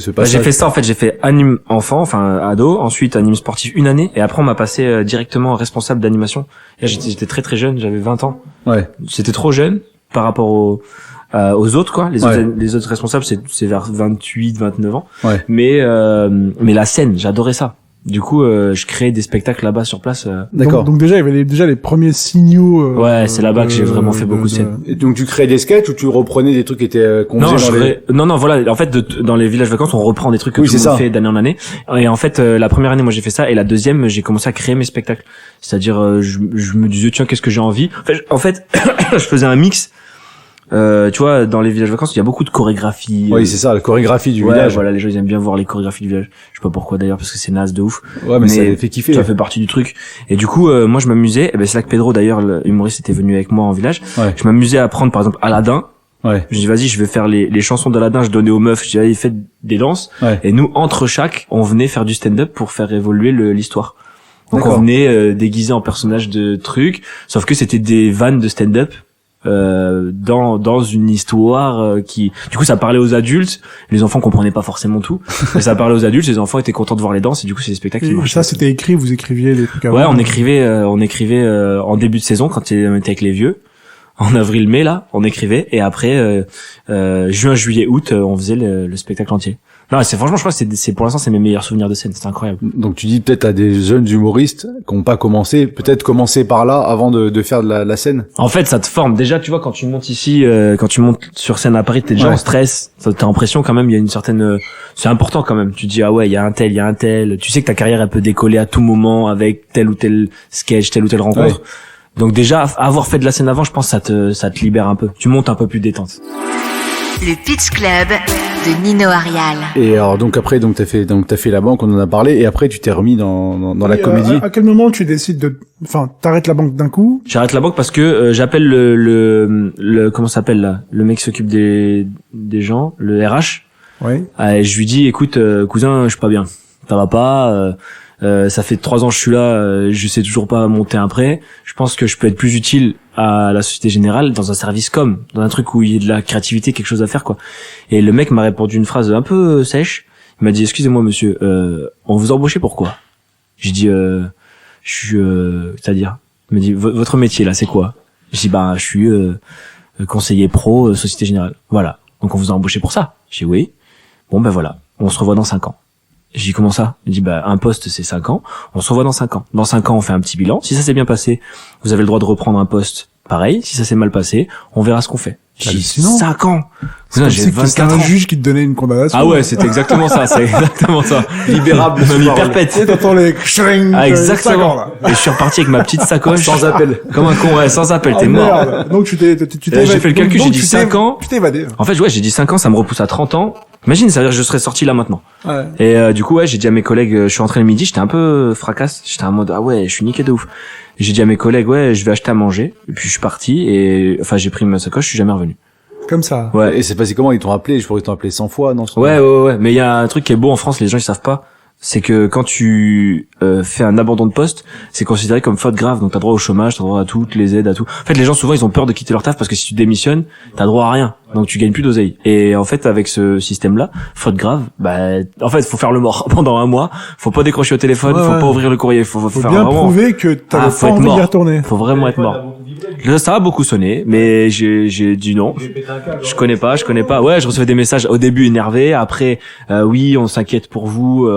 Bah, passage? j'ai fait ça en fait, j'ai fait anime enfant, enfin ado, ensuite anime sportif une année, et après on m'a passé directement responsable d'animation. Et là, j'étais très très jeune, j'avais 20 ans. Ouais. C'était trop jeune par rapport aux autres quoi. Ouais. Les autres responsables c'est vers 28, 29 ans. Ouais. Mais la scène, j'adorais ça. Du coup, je créais des spectacles là-bas sur place. D'accord. Donc déjà, il y avait déjà les premiers signaux. Ouais, c'est là-bas que j'ai vraiment fait beaucoup de scènes. Et donc tu créais des sketchs ou tu reprenais des trucs qui étaient qu'on Non, faisait dans les... non, voilà. En fait, dans les villages vacances, on reprend des trucs que Oui, tout le c'est monde ça. fait d'année en année. Et en fait, la première année, moi, j'ai fait ça, et la deuxième, j'ai commencé à créer mes spectacles. C'est-à-dire, je me disais, tiens, qu'est-ce que j'ai envie. En fait, je faisais un mix. Tu vois, dans les villages vacances, il y a beaucoup de chorégraphie. Oui, c'est ça, la chorégraphie du ouais, village. voilà, les gens ils aiment bien voir les chorégraphies du village. Je sais pas pourquoi d'ailleurs, parce que c'est naze de ouf. Ouais, mais ça fait kiffer. Ça fait partie du truc. Et du coup, moi, je m'amusais. Et ben, c'est là que Pedro, d'ailleurs, l'humoriste, était venu avec moi en village. Ouais. Je m'amusais à prendre, par exemple, Aladdin. Ouais. Je dis vas-y, je vais faire les chansons d'Aladin. Je donnais aux meufs, je dis allez, faites des danses. Ouais. Et nous, entre chaque, on venait faire du stand-up pour faire évoluer l'histoire. Donc D'accord. on venait déguisé en personnage de trucs, sauf que c'était des vannes de stand-up dans une histoire qui, du coup, ça parlait aux adultes. Les enfants comprenaient pas forcément tout, mais ça parlait aux adultes. Les enfants étaient contents de voir les danses, et du coup, c'est des spectacles qui Et marchaient. ça, c'était écrit, vous écriviez les trucs avant. Ouais, on écrivait en début de saison quand on était avec les vieux. En avril-mai là, on écrivait, et après juin, juillet, août, on faisait le spectacle entier. Non, franchement, je crois que c'est pour l'instant c'est mes meilleurs souvenirs de scène, c'était incroyable. Donc tu dis peut-être à des jeunes humoristes qui n'ont pas commencé, peut-être commencer par là avant de faire de la scène. En fait, ça te forme. Déjà, tu vois, quand tu montes ici, quand tu montes sur scène à Paris, t'es déjà Ouais. en stress. T'as l'impression quand même, il y a une certaine, c'est important quand même. Tu te dis ah ouais, il y a un tel. Tu sais que ta carrière elle peut décoller à tout moment avec tel ou tel sketch, telle ou telle rencontre. Ouais. Donc déjà, avoir fait de la scène avant, je pense que ça te libère un peu. Tu montes un peu plus détente. Le Pitch Club de Nino Arial. Et alors donc après t'as fait la banque, on en a parlé, et après tu t'es remis dans la Et, comédie. à quel moment tu décides t'arrêtes la banque d'un coup? J'arrête la banque parce que j'appelle le comment ça s'appelle là, le mec qui s'occupe des gens, le RH. Ouais. Et je lui dis écoute cousin, je suis pas bien. Ça va pas. Ça fait 3 ans que je suis là, je sais toujours pas monter un prêt. Je pense que je peux être plus utile à la Société Générale dans un service com, dans un truc où il y a de la créativité, quelque chose à faire quoi. Et le mec m'a répondu une phrase un peu sèche. Il m'a dit excusez-moi monsieur, on vous a embauché pourquoi? J'ai dit c'est-à-dire. Il m'a dit votre métier là c'est quoi? J'ai dit bah je suis conseiller pro Société Générale. Voilà. Donc on vous a embauché pour ça? J'ai dit oui. Bon ben voilà, on se revoit dans 5 ans. J'ai dit comment ça? Il dit bah un poste c'est 5 ans, on se revoit dans 5 ans. Dans 5 ans on fait un petit bilan, si ça s'est bien passé, vous avez le droit de reprendre un poste pareil, si ça s'est mal passé, on verra ce qu'on fait. J'ai dit Hallucinant. 5 ans. C'est comme J'ai si c'était 24 un ans. juge qui te donnait une condamnation. Ah ouais, c'était exactement ça, c'est exactement ça. Libérable. Mis Tu sais, perpète. t'entends les kshring, Ah 5 ans, exactement. là. Et je suis reparti avec ma petite sacoche. Sans appel. Comme un con, ouais, sans appel, Ah, t'es mort. merde. Donc tu t'es J'ai fait le calcul, j'ai dit 5 ans. Tu t'es évadé. En fait, ouais, j'ai dit 5 ans, ça me repousse à 30 ans. Imagine, ça veut dire que je serais sorti là maintenant. Ouais. Et du coup, ouais, j'ai dit à mes collègues, je suis rentré le midi, j'étais un peu fracasse, j'étais en mode ah ouais, je suis niqué de ouf. Et j'ai dit à mes collègues ouais, je vais acheter à manger. Et puis je suis parti et enfin j'ai pris ma sacoche, je suis jamais revenu. Comme ça. Ouais. Et c'est passé comment? Ils t'ont appelé? Je crois qu'ils t'ont appelé 100 fois, non? Ouais. Mais il y a un truc qui est beau en France, les gens ils savent pas. C'est que quand tu fais un abandon de poste, c'est considéré comme faute grave. Donc t'as droit au chômage, t'as droit à toutes les aides, à tout. En fait, les gens souvent ils ont peur de quitter leur taf parce que si tu démissionnes, t'as droit à rien. Donc tu gagnes plus d'oseille. Et en fait, avec ce système-là, faute grave, en fait, faut faire le mort pendant un mois. Faut pas décrocher au téléphone, faut pas ouvrir le courrier, faut faire bien vraiment... prouver que t'as faut pas être envie mort. d'y retourner. Faut vraiment être mort. Là, ça a beaucoup sonné, mais j'ai dit non. Je connais pas. Ouais, je recevais des messages au début énervés, après oui, on s'inquiète pour vous,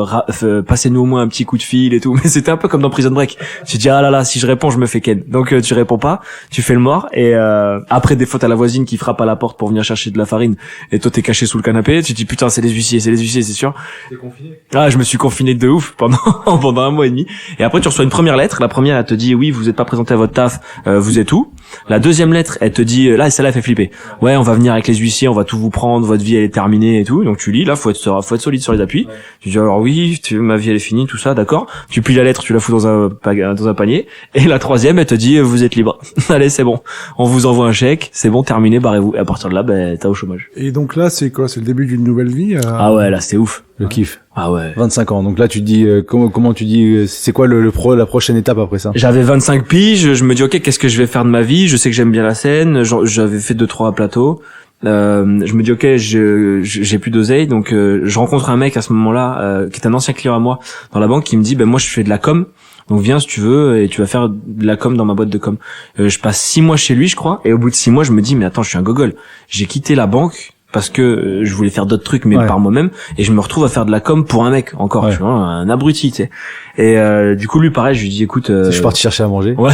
passez-nous au moins un petit coup de fil et tout. Mais c'était un peu comme dans Prison Break. Tu dis ah là là, si je réponds, je me fais ken. Donc tu réponds pas, tu fais le mort et après des fautes à la voisine qui frappe à la porte pour venir chercher de la farine et toi t'es caché sous le canapé, tu te dis putain, c'est les huissiers, c'est sûr. T'es confiné? Ah, je me suis confiné de ouf pendant un mois et demi. Et après tu reçois une première lettre, la première elle te dit oui, vous êtes pas présenté à votre taf, vous êtes où? La deuxième lettre, elle te dit là, celle-là elle fait flipper. Ouais, on va venir avec les huissiers, on va tout vous prendre, votre vie elle est terminée et tout. Donc tu lis, là faut être solide sur les appuis. Tu dis alors oui, ma vie elle est finie, tout ça, d'accord. Tu plies la lettre, tu la fous dans un panier. Et la troisième, elle te dit vous êtes libre. Allez, c'est bon. On vous envoie un chèque, c'est bon, terminé, barrez-vous. Et à partir de là, t'es au chômage. Et donc là, c'est quoi? C'est le début d'une nouvelle vie? Ah ouais, là c'est ouf. Le kiff. Ah ouais. 25 ans. Donc là, tu te dis comment tu dis c'est quoi la prochaine étape après ça? J'avais 25 piges, je me dis OK, qu'est-ce que je vais faire de ma vie? Je sais que j'aime bien la scène, j'avais fait 2-3 plateaux. Je me dis OK, j'ai plus d'oseille, donc je rencontre un mec à ce moment-là qui est un ancien client à moi dans la banque qui me dit moi je fais de la com. Donc viens si tu veux et tu vas faire de la com dans ma boîte de com. Je passe 6 mois chez lui, je crois, et au bout de 6 mois, je me dis mais attends, je suis un gogol. J'ai quitté la banque parce que je voulais faire d'autres trucs mais par moi-même, et je me retrouve à faire de la com pour un mec encore, tu vois, un abruti, tu sais. Et du coup lui pareil, je lui dis écoute, je suis parti chercher à manger. Ouais.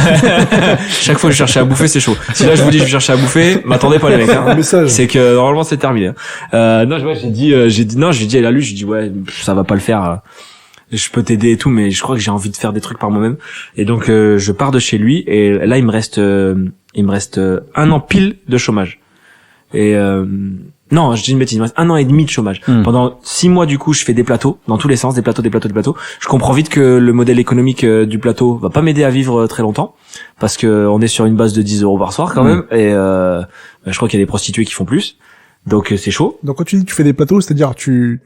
Chaque fois que je cherchais à bouffer, c'est chaud. Si là je vous dis je vais chercher à bouffer, m'attendez pas les mecs, hein. C'est que normalement c'est terminé. Non, ouais, j'ai dit non, je lui ai dit elle a lu, je lui dis ouais, ça va pas le faire. Je peux t'aider et tout, mais je crois que j'ai envie de faire des trucs par moi-même. Et donc je pars de chez lui et là il me reste 1 an pile de chômage. Et non, je dis une bêtise, il me reste 1 an et demi de chômage. Pendant 6 mois du coup, je fais des plateaux dans tous les sens, des plateaux. Je comprends vite que le modèle économique du plateau va pas m'aider à vivre très longtemps parce que on est sur une base de 10 € par soir quand même, et je crois qu'il y a des prostituées qui font plus. Donc c'est chaud. Donc quand tu dis que tu fais des plateaux, c'est-à-dire tu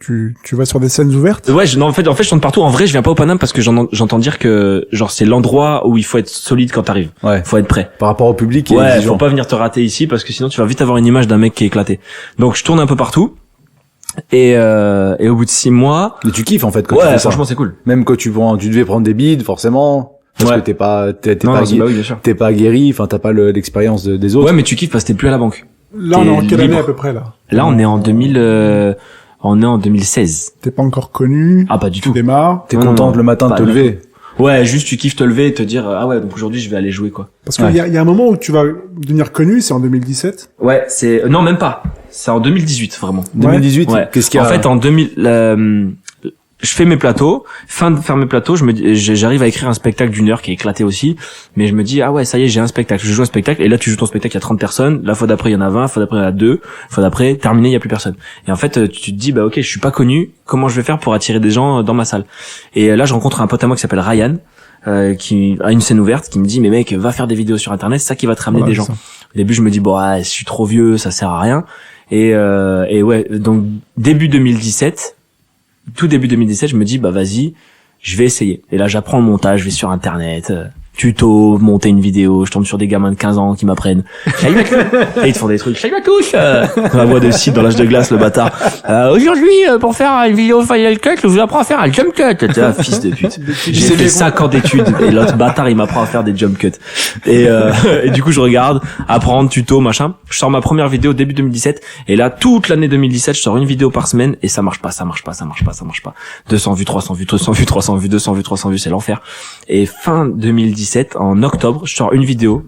vas sur des scènes ouvertes? Ouais, en fait je tourne partout. En vrai, je viens pas au Paname parce que j'entends dire que genre c'est l'endroit où il faut être solide quand t'arrives. Ouais. Faut être prêt. Par rapport au public. Ouais, faut pas venir te rater ici parce que sinon tu vas vite avoir une image d'un mec qui est éclaté. Donc je tourne un peu partout. Et au bout de 6 mois. Mais tu kiffes en fait quand tu fais ça. Franchement c'est cool. Même quand tu devais prendre des bides forcément. Parce que t'es pas aguerri, enfin t'as pas l'expérience des autres. Ouais, mais tu kiffes parce que t'es plus à la banque. Là, on est en quelle année à peu près, là? Là, on est en 2016. T'es pas encore connu. Ah, pas du tout. Tu démarres. T'es content le matin de te lever. Ouais, juste tu kiffes te lever et te dire ah ouais, donc aujourd'hui je vais aller jouer quoi. Parce qu'il y a un moment où tu vas devenir connu, c'est en 2017. Ouais, non même pas. C'est en 2018 vraiment. 2018. Ouais. Qu'est-ce qu'il y a? En fait en 2000 je fais mes plateaux, fin de faire mes plateaux, j'arrive à écrire un spectacle d'1 heure qui est éclaté aussi, mais je me dis, ah ouais, ça y est, j'ai un spectacle, je joue un spectacle, et là tu joues ton spectacle, il y a 30 personnes, la fois d'après il y en a 20, la fois d'après il y en a 2, la fois d'après, terminé, il y a plus personne. Et en fait, tu te dis, bah ok, je suis pas connu, comment je vais faire pour attirer des gens dans ma salle? Et là, je rencontre un pote à moi qui s'appelle Ryan, qui a une scène ouverte, qui me dit, mais mec, va faire des vidéos sur internet, c'est ça qui va te ramener des gens. Au début, je me dis, bon, je suis trop vieux, ça sert à rien. Et ouais, donc début 2017, tout début 2017, je me dis, bah vas-y, je vais essayer. Et là, j'apprends le montage, je vais sur internet, tuto, monter une vidéo, je tombe sur des gamins de 15 ans qui m'apprennent. Et ils te font des trucs, Shai Makouche, la voix de Sid dans l'âge de glace, le bâtard. Aujourd'hui, pour faire une vidéo Final Cut, je vous apprends à faire un jump cut. Fils de pute. J'ai fait 5 ans d'études, et l'autre bâtard, il m'apprend à faire des jump cuts. Et du coup, je regarde, apprendre, tuto, machin. Je sors ma première vidéo début 2017, et là, toute l'année 2017, je sors une vidéo par semaine, et ça marche pas. 200 vues, 300 vues, 200 vues, 300 vues, 200 vues, 300 vues, c'est l'enfer. Et fin 2017, en octobre, je sors une vidéo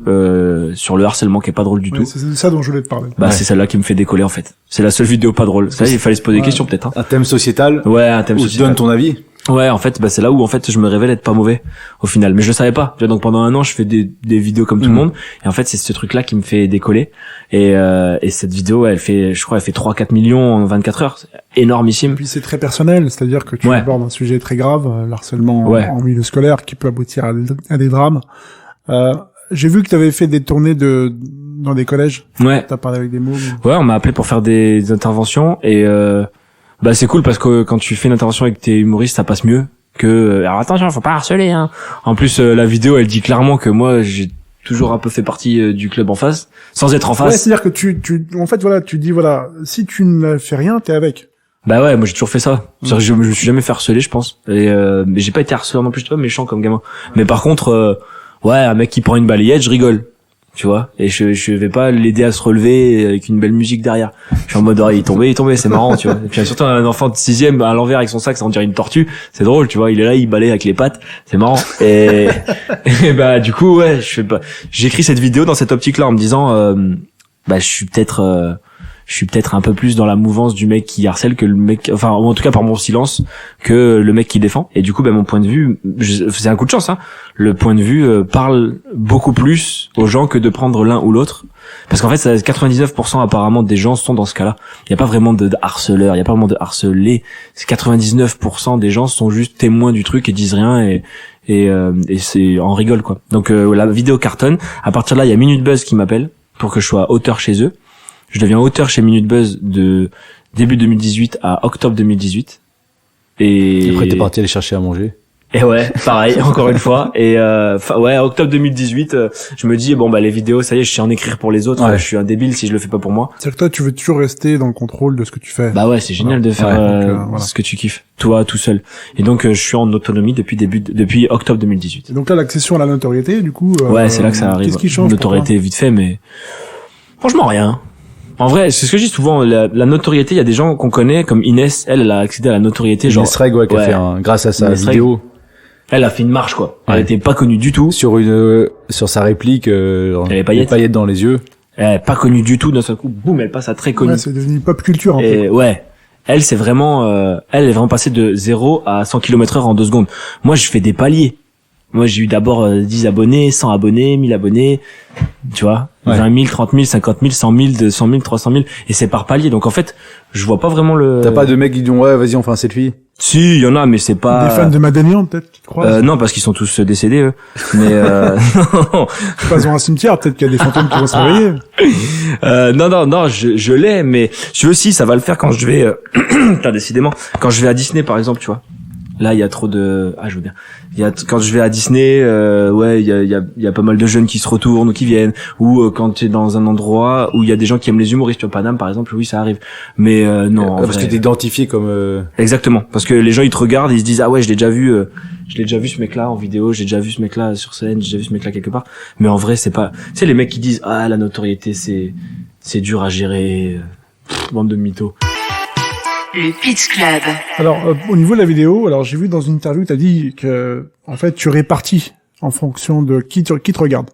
sur le harcèlement qui est pas drôle du tout. C'est ça dont je voulais te parler. Bah c'est celle-là qui me fait décoller en fait. C'est la seule vidéo pas drôle. Ça, il fallait se poser des questions peut-être. Hein. Un thème sociétal. Ouais, un thème sociétal. Tu donnes ton avis. Ouais, en fait, bah c'est là où en fait je me révèle être pas mauvais au final. Mais je le savais pas. Donc pendant 1 an, je fais des vidéos comme tout le monde. Et en fait, c'est ce truc-là qui me fait décoller. Et cette vidéo, elle fait 3-4 millions en 24 heures. C'est énormissime. Et puis c'est très personnel, c'est-à-dire que tu abordes un sujet très grave, l'harcèlement en milieu scolaire, qui peut aboutir à des drames. J'ai vu que tu avais fait des tournées dans des collèges. Ouais. T'as parlé avec des mots. Ouais, on m'a appelé pour faire des interventions et bah c'est cool parce que quand tu fais une intervention avec tes humoristes, ça passe mieux que alors attention, faut pas harceler hein. En plus la vidéo, elle dit clairement que moi je toujours un peu fait partie du club en face, sans être en face. Ouais, c'est-à-dire que en fait, voilà, tu dis, voilà, si tu ne fais rien, t'es avec. Bah ouais, moi j'ai toujours fait ça. Je me suis jamais fait harceler, je pense. Et mais j'ai pas été harceleur non plus, j'étais pas méchant comme gamin. Mais par contre, ouais, un mec qui prend une balayette, je rigole. Tu vois, et je vais pas l'aider à se relever avec une belle musique derrière. Je suis en mode, il est tombé, c'est marrant, tu vois. Et puis surtout un enfant de 6e à l'envers avec son sac, ça on dirait une tortue, c'est drôle, tu vois. Il est là, il balaye avec les pattes, c'est marrant. Et bah du coup, ouais, j'écris cette vidéo dans cette optique-là en me disant, bah je suis peut-être un peu plus dans la mouvance du mec qui harcèle que le mec, enfin, ou en tout cas par mon silence, que le mec qui défend. Et du coup, ben, mon point de vue, c'est un coup de chance, hein. Le point de vue parle beaucoup plus aux gens que de prendre l'un ou l'autre. Parce qu'en fait, 99% apparemment des gens sont dans ce cas-là. Il n'y a pas vraiment de harceleurs, il n'y a pas vraiment de harcelés. 99% des gens sont juste témoins du truc et disent rien et c'est, on rigole, quoi. Donc, la vidéo cartonne. À partir de là, il y a Minute Buzz qui m'appelle pour que je sois auteur chez eux. Je deviens auteur chez Minute Buzz de début 2018 à octobre 2018. Et après t'es parti aller chercher à manger. Et ouais, pareil, encore une fois. Et ouais, octobre 2018, je me dis bon bah les vidéos, ça y est, je sais en écrire pour les autres. Ouais. Je suis un débile si je le fais pas pour moi. C'est-à-dire que toi, tu veux toujours rester dans le contrôle de ce que tu fais. Bah ouais, c'est génial de faire voilà. ce que tu kiffes, toi tout seul. Et donc je suis en autonomie depuis octobre 2018. Et donc là, l'accession à la notoriété, du coup. Ouais, c'est là que ça arrive. Qu'est-ce qui change Notoriété vite fait, mais franchement rien. En vrai, c'est ce que je dis souvent, la notoriété, il y a des gens qu'on connaît, comme Inès, elle a accédé à la notoriété, genre. Inès Reg, ouais, qui a fait grâce à sa vidéo. Elle a fait une marche, quoi. Elle était pas connue du tout. Sur sa réplique, elle avait paillettes dans les yeux. Elle est pas connue du tout, d'un seul coup, boum, elle passe à très connue. Ouais, c'est devenu pop culture, un peu. Ouais. Elle, c'est vraiment, elle est vraiment passée de 0 à 100 km/h en 2 secondes. Moi, je fais des paliers. Moi, j'ai eu d'abord 10 abonnés, 100 abonnés, 1000 abonnés, tu vois, 20 000, 30 000, 50 000, 100 000, 200 000, 300 000, et c'est par palier. Donc en fait, je vois pas vraiment le... T'as pas de mecs qui disent ouais, vas-y, on fait un selfie? Si, il y en a, mais c'est pas... Des fans de Madanian, peut-être, tu crois? Non, parce qu'ils sont tous décédés, eux. Mais non. Pas dans un cimetière, peut-être qu'il y a des fantômes qui vont se réveiller. Non, je l'ai, mais je veux aussi, ça va le faire quand je vais... Putain, décidément, quand je vais à Disney, par exemple, tu vois. Là, il y a trop de... Ah, je veux bien. Quand je vais à Disney, ouais, il y a pas mal de jeunes qui se retournent ou qui viennent, ou quand tu es dans un endroit où il y a des gens qui aiment les humoristes, tu vois, Paname par exemple, oui, ça arrive. Mais non, parce que t'es identifié comme Exactement, parce que les gens ils te regardent, ils se disent ah ouais, je l'ai déjà vu ce mec-là en vidéo, j'ai déjà vu ce mec-là sur scène, j'ai déjà vu ce mec-là quelque part. Mais en vrai, c'est pas, tu sais, les mecs qui disent ah la notoriété c'est dur à gérer, bande de mythos. Le Pitch Club. Alors, au niveau de la vidéo, alors j'ai vu dans une interview, t'as dit que, en fait, tu répartis en fonction de qui te regarde.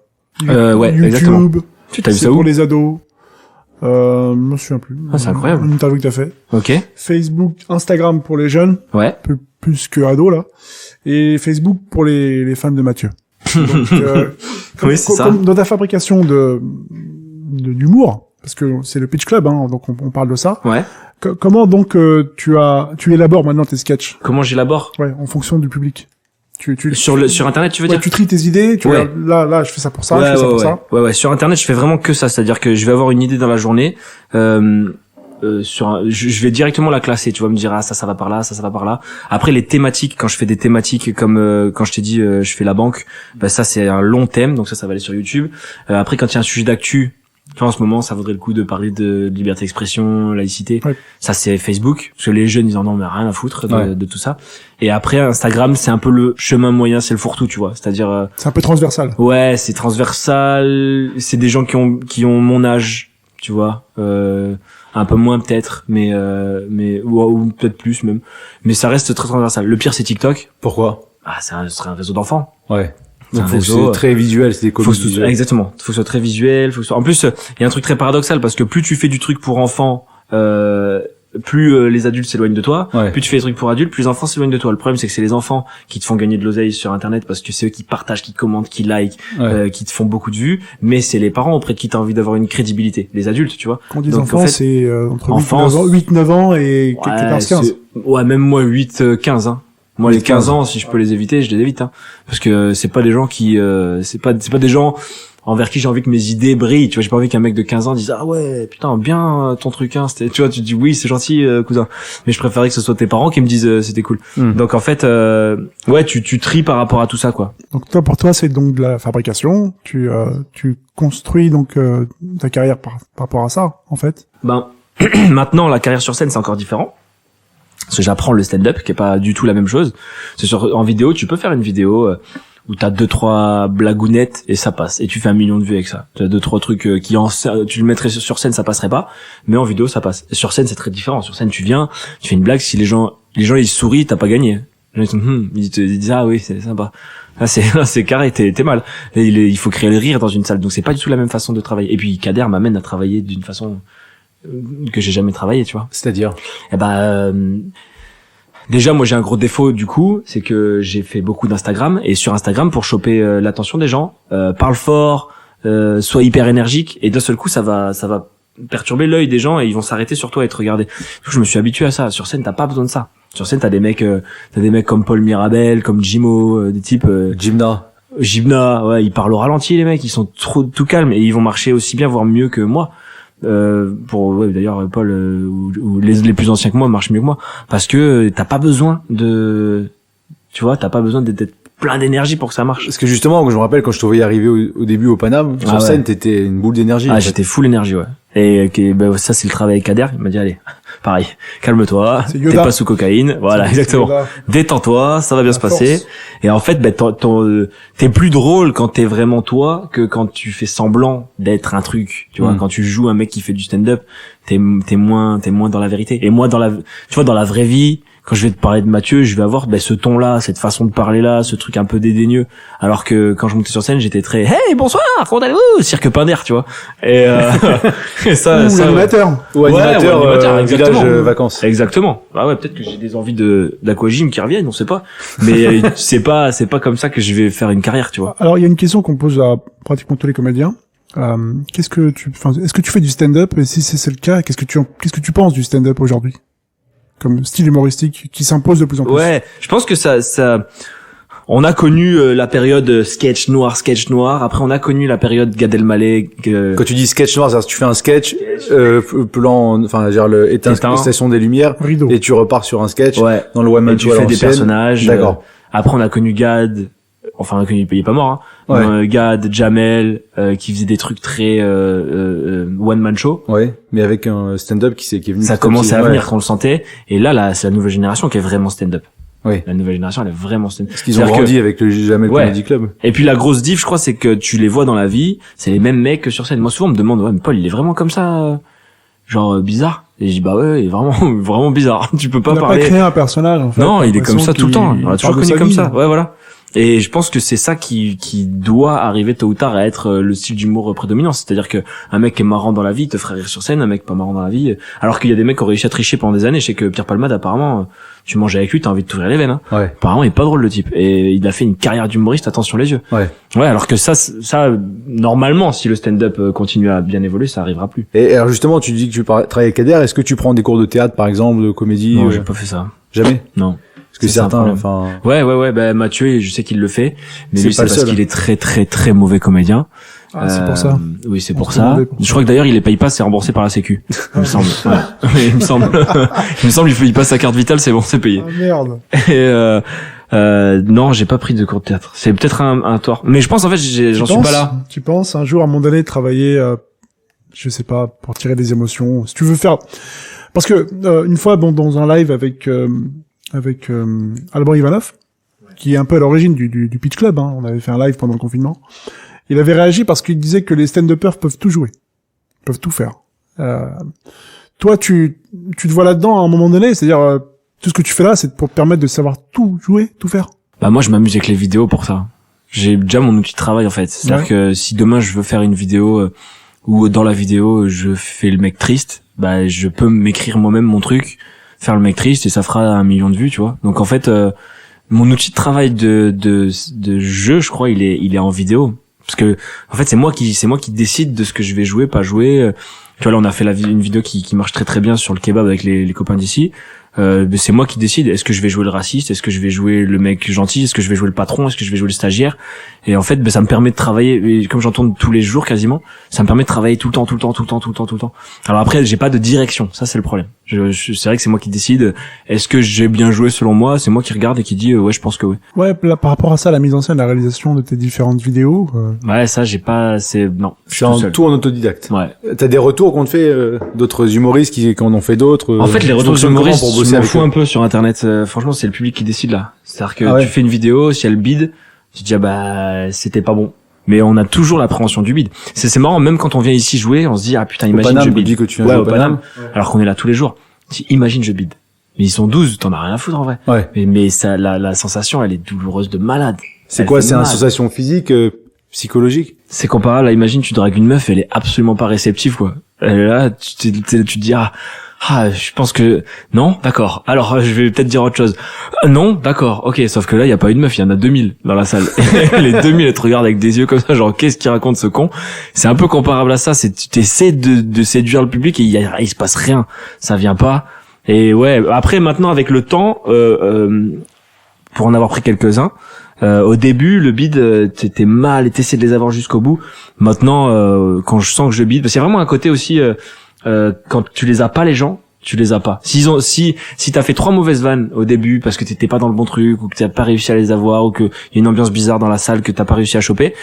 Ouais, YouTube, exactement. Tu t'as vu c'est ça où? Pour les ados. Je me souviens plus. Ah, c'est incroyable. Une interview que t'as fait. Ok. Facebook, Instagram pour les jeunes. Ouais. Plus que ados, là. Et Facebook pour les fans de Mathieu. Donc, oui, c'est ça. Comme dans ta fabrication d'humour, parce que c'est le Pitch Club, hein, donc on parle de ça. Ouais. Comment donc tu élabores maintenant tes sketchs? Comment j'élabore? Ouais, en fonction du public. Sur internet, tu veux ouais, dire? tu tries tes idées, là je fais ça pour ça, je fais ça pour ça. Ouais, sur internet, je fais vraiment que ça, c'est-à-dire que je vais avoir une idée dans la journée, je vais directement la classer, tu vas me dire ah ça va par là, ça va par là. Après les thématiques, quand je fais des thématiques comme quand je t'ai dit je fais la banque, bah ça c'est un long thème, donc ça va aller sur YouTube. Après quand il y a un sujet d'actu, tu vois, en ce moment, ça vaudrait le coup de parler de liberté d'expression, laïcité. Ouais. Ça, c'est Facebook. Parce que les jeunes, ils en ont rien à foutre de tout ça. Et après, Instagram, c'est un peu le chemin moyen, c'est le fourre-tout, tu vois. C'est-à-dire... c'est un peu transversal. Ouais, c'est transversal. C'est des gens qui ont mon âge, tu vois. Un peu moins peut-être, mais ou peut-être plus même. Mais ça reste très transversal. Le pire, c'est TikTok. Pourquoi? Ah, ce serait un réseau d'enfants. Ouais. Donc c'est très visuel, c'est des comédies visuelles. Exactement. Faut que ce soit très visuel, en plus, il y a un truc très paradoxal parce que plus tu fais du truc pour enfants, plus les adultes s'éloignent de toi, plus tu fais des trucs pour adultes, plus les enfants s'éloignent de toi. Le problème c'est que c'est les enfants qui te font gagner de l'oseille sur internet parce que c'est eux qui partagent, qui commentent, qui like, qui te font beaucoup de vues, mais c'est les parents auprès de qui t'as envie d'avoir une crédibilité, les adultes, tu vois. Quand on dit enfants, en fait, c'est entre 8-9 ans et 14-15. Ouais, même moi 8-15 hein. Moi, les 15 ans, si je peux les éviter, je les évite, hein. Parce que c'est pas des gens qui, c'est pas des gens envers qui j'ai envie que mes idées brillent, tu vois, j'ai pas envie qu'un mec de 15 ans dise ah ouais putain bien ton truc hein, c'était, tu vois, tu dis oui c'est gentil cousin, mais je préférais que ce soit tes parents qui me disent c'était cool. Donc en fait ouais tu tries par rapport à tout ça quoi. Donc toi pour toi c'est donc de la fabrication, tu construis donc ta carrière par rapport à ça en fait. Ben maintenant la carrière sur scène c'est encore différent. Parce que j'apprends le stand-up qui est pas du tout la même chose. C'est en vidéo, tu peux faire une vidéo où t'as 2-3 blagounettes et ça passe. Et tu fais 1 million de vues avec ça. Tu as 2-3 trucs tu le mettrais sur scène, ça passerait pas. Mais en vidéo, ça passe. Et sur scène, c'est très différent. Sur scène, tu viens, tu fais une blague. Si les gens ils sourient, t'as pas gagné. Les gens ils te disent ah oui, c'est sympa. Là, c'est carré, t'es mal. Et il faut créer le rire dans une salle. Donc c'est pas du tout la même façon de travailler. Et puis Kader m'amène à travailler d'une façon que j'ai jamais travaillé, tu vois. C'est-à-dire? Eh déjà moi j'ai un gros défaut du coup, c'est que j'ai fait beaucoup d'Instagram et sur Instagram pour choper l'attention des gens, parle fort, sois hyper énergique et d'un seul coup ça va perturber l'œil des gens et ils vont s'arrêter sur toi et te regarder. Je me suis habitué à ça. Sur scène t'as pas besoin de ça. Sur scène t'as des mecs comme Paul Mirabel, comme Jimo, des types Gymna, ouais, ils parlent au ralenti les mecs, ils sont tout calmes et ils vont marcher aussi bien voire mieux que moi. D'ailleurs Paul ou les plus anciens que moi marchent mieux que moi parce que t'as pas besoin d'être plein d'énergie pour que ça marche. Parce que justement, je me rappelle quand je te voyais arriver au début au Paname, sur scène, t'étais une boule d'énergie. Ah, j'étais full énergie, ouais. Et ça, c'est le travail avec Kader. Il m'a dit, allez, pareil, calme-toi, t'es pas sous cocaïne. Voilà, exactement. Détends-toi, ça va bien se passer. Et en fait, t'es plus drôle quand t'es vraiment toi que quand tu fais semblant d'être un truc. Tu vois, quand tu joues un mec qui fait du stand-up, t'es moins dans la vérité. Et moi, dans la vraie vie, quand je vais te parler de Mathieu, je vais avoir ce ton-là, cette façon de parler-là, ce truc un peu dédaigneux. Alors que quand je montais sur scène, j'étais très hey bonsoir, comment allez-vous, cirque Pinder, tu vois. Et ça animateur. Ou animateur, exactement. Village vacances. Exactement. Bah ouais, peut-être que j'ai des envies d'aquagym qui reviennent, on sait pas. Mais c'est pas comme ça que je vais faire une carrière, tu vois. Alors il y a une question qu'on pose à pratiquement tous les comédiens. Est-ce que tu fais du stand-up et si c'est le cas, qu'est-ce que tu penses du stand-up aujourd'hui? Comme style humoristique qui s'impose de plus en plus. Ouais, je pense que ça on a connu la période sketch noir. Après on a connu la période Gad Elmaleh. Quand tu dis sketch noir, c'est-à-dire que tu fais un sketch plan, enfin dire station des lumières rideau. Et tu repars sur un sketch dans le one man show. Tu fais des personnages. D'accord. Après on a connu Gad. Enfin, on a connu, il est pas mort, hein. Gad, Jamel, qui faisait des trucs très one man show. Ouais, mais avec un stand-up qui est venu. Ça commençait à venir, qu'on le sentait. Et là, c'est la nouvelle génération qui est vraiment stand-up. Oui. La nouvelle génération, elle est vraiment stand-up. Parce qu'ils ont grandi avec le Jamel Comedy Club. Et puis la grosse diff, je crois, c'est que tu les vois dans la vie, c'est les mêmes mecs que sur scène. Moi, souvent, on me demande, ouais, mais Paul, il est vraiment comme ça, genre bizarre. Et je dis bah ouais, il est vraiment vraiment bizarre. Tu peux pas parler. Il a pas créé un personnage en fait. Non, il est comme ça tout le temps. On l'a toujours connu comme ça. Ouais, voilà. Et je pense que c'est ça qui doit arriver tôt ou tard à être le style d'humour prédominant. C'est-à-dire que un mec qui est marrant dans la vie te ferait rire sur scène, un mec pas marrant dans la vie. Alors qu'il y a des mecs qui ont réussi à tricher pendant des années. Je sais que Pierre Palmade, apparemment, tu manges avec lui, t'as envie de t'ouvrir les veines. Hein. Ouais. Apparemment, il est pas drôle le type. Et il a fait une carrière d'humoriste, attention les yeux. Ouais. Ouais, alors que ça, normalement, si le stand-up continue à bien évoluer, ça arrivera plus. Et alors justement, tu dis que tu travailles avec Kader. Est-ce que tu prends des cours de théâtre, par exemple, de comédie? Non, j'ai pas fait ça. Jamais? Non. Parce que certains, enfin. Ouais, bah, Mathieu, je sais qu'il le fait. Mais lui, c'est parce qu'il est très, très, très mauvais comédien. Ah, c'est pour ça. Oui, c'est pour ça. Je crois que d'ailleurs, il les paye pas, c'est remboursé par la Sécu. Il me semble. Ouais. Il me semble, il passe sa carte vitale, c'est bon, c'est payé. Ah, merde. Et, non, j'ai pas pris de cours de théâtre. C'est peut-être un tort. Mais je pense, en fait, j'en suis pas là. Tu penses, un jour, à un moment donné, travailler, je sais pas, pour tirer des émotions. Si tu veux faire, parce que, une fois, dans un live avec Alban Ivanov, qui est un peu à l'origine du Pitch Club, hein. On avait fait un live pendant le confinement. Il avait réagi parce qu'il disait que les stand-uppers peuvent tout jouer. Peuvent tout faire. Toi, tu te vois là-dedans à un moment donné, c'est-à-dire, tout ce que tu fais là, c'est pour te permettre de savoir tout jouer, tout faire. Bah, moi, je m'amuse avec les vidéos pour ça. J'ai déjà mon outil de travail, en fait. C'est-à-dire que si demain je veux faire une vidéo, où dans la vidéo, je fais le mec triste, bah, je peux m'écrire moi-même mon truc, faire le mec triste et ça fera 1 million de vues, tu vois. Donc en fait mon outil de travail de jeu, je crois, il est en vidéo parce que en fait c'est moi qui décide de ce que je vais jouer, pas jouer. Tu vois, là on a fait une vidéo qui marche très très bien sur le kebab avec les copains d'ici. c'est moi qui décide. Est-ce que je vais jouer le raciste? Est-ce que je vais jouer le mec gentil? Est-ce que je vais jouer le patron? Est-ce que je vais jouer le stagiaire? Et en fait, ça me permet de travailler, et comme j'en tourne tous les jours quasiment, ça me permet de travailler tout le temps. Alors après, j'ai pas de direction. Ça, c'est le problème. C'est vrai que c'est moi qui décide. Est-ce que j'ai bien joué selon moi? C'est moi qui regarde et qui dit, ouais, je pense que oui. Ouais, là, par rapport à ça, la mise en scène, la réalisation de tes différentes vidéos. Ouais, ça, j'ai pas, non. C'est tout en autodidacte. Ouais. T'as des retours qu'on te fait, d'autres humoristes qui en ont fait d'autres? En fait, les retours d'humoristes, pour je bosser m'en avec fous eux. un peu sur Internet. Franchement, c'est le public qui décide là. C'est-à-dire que tu fais une vidéo, si elle bide, tu te dis, c'était pas bon. Mais on a toujours l'appréhension du bide. C'est marrant, même quand on vient ici jouer, on se dit, ah putain, imagine Paname, je bide. que tu viens au Paname. Alors qu'on est là tous les jours. Imagine je bide. Mais ils sont 12, t'en as rien à foutre en vrai. Ouais. Mais ça, la sensation, elle est douloureuse de malade. C'est quoi? C'est une sensation physique, psychologique? C'est comparable à, imagine, tu dragues une meuf, elle est absolument pas réceptive, quoi. Elle est là, tu te dis, je pense que non, d'accord. Alors je vais peut-être dire autre chose. Non, d'accord. OK, sauf que là il y a pas une meuf, il y en a 2000 dans la salle. Les 2000 elles te regardent avec des yeux comme ça, genre qu'est-ce qu'il raconte ce con? C'est un peu comparable à ça, tu t'essaies de séduire le public et il se passe rien. Ça vient pas. Et ouais, après maintenant avec le temps pour en avoir pris quelques-uns, au début, le bide, t'étais mal et t'essaies de les avoir jusqu'au bout. Maintenant, quand je sens que je bide, parce qu'il y a vraiment un côté aussi, quand tu les as pas les gens, tu les as pas. Si t'as fait 3 mauvaises vannes au début parce que t'étais pas dans le bon truc ou que t'as pas réussi à les avoir ou que y a une ambiance bizarre dans la salle que t'as pas réussi à choper,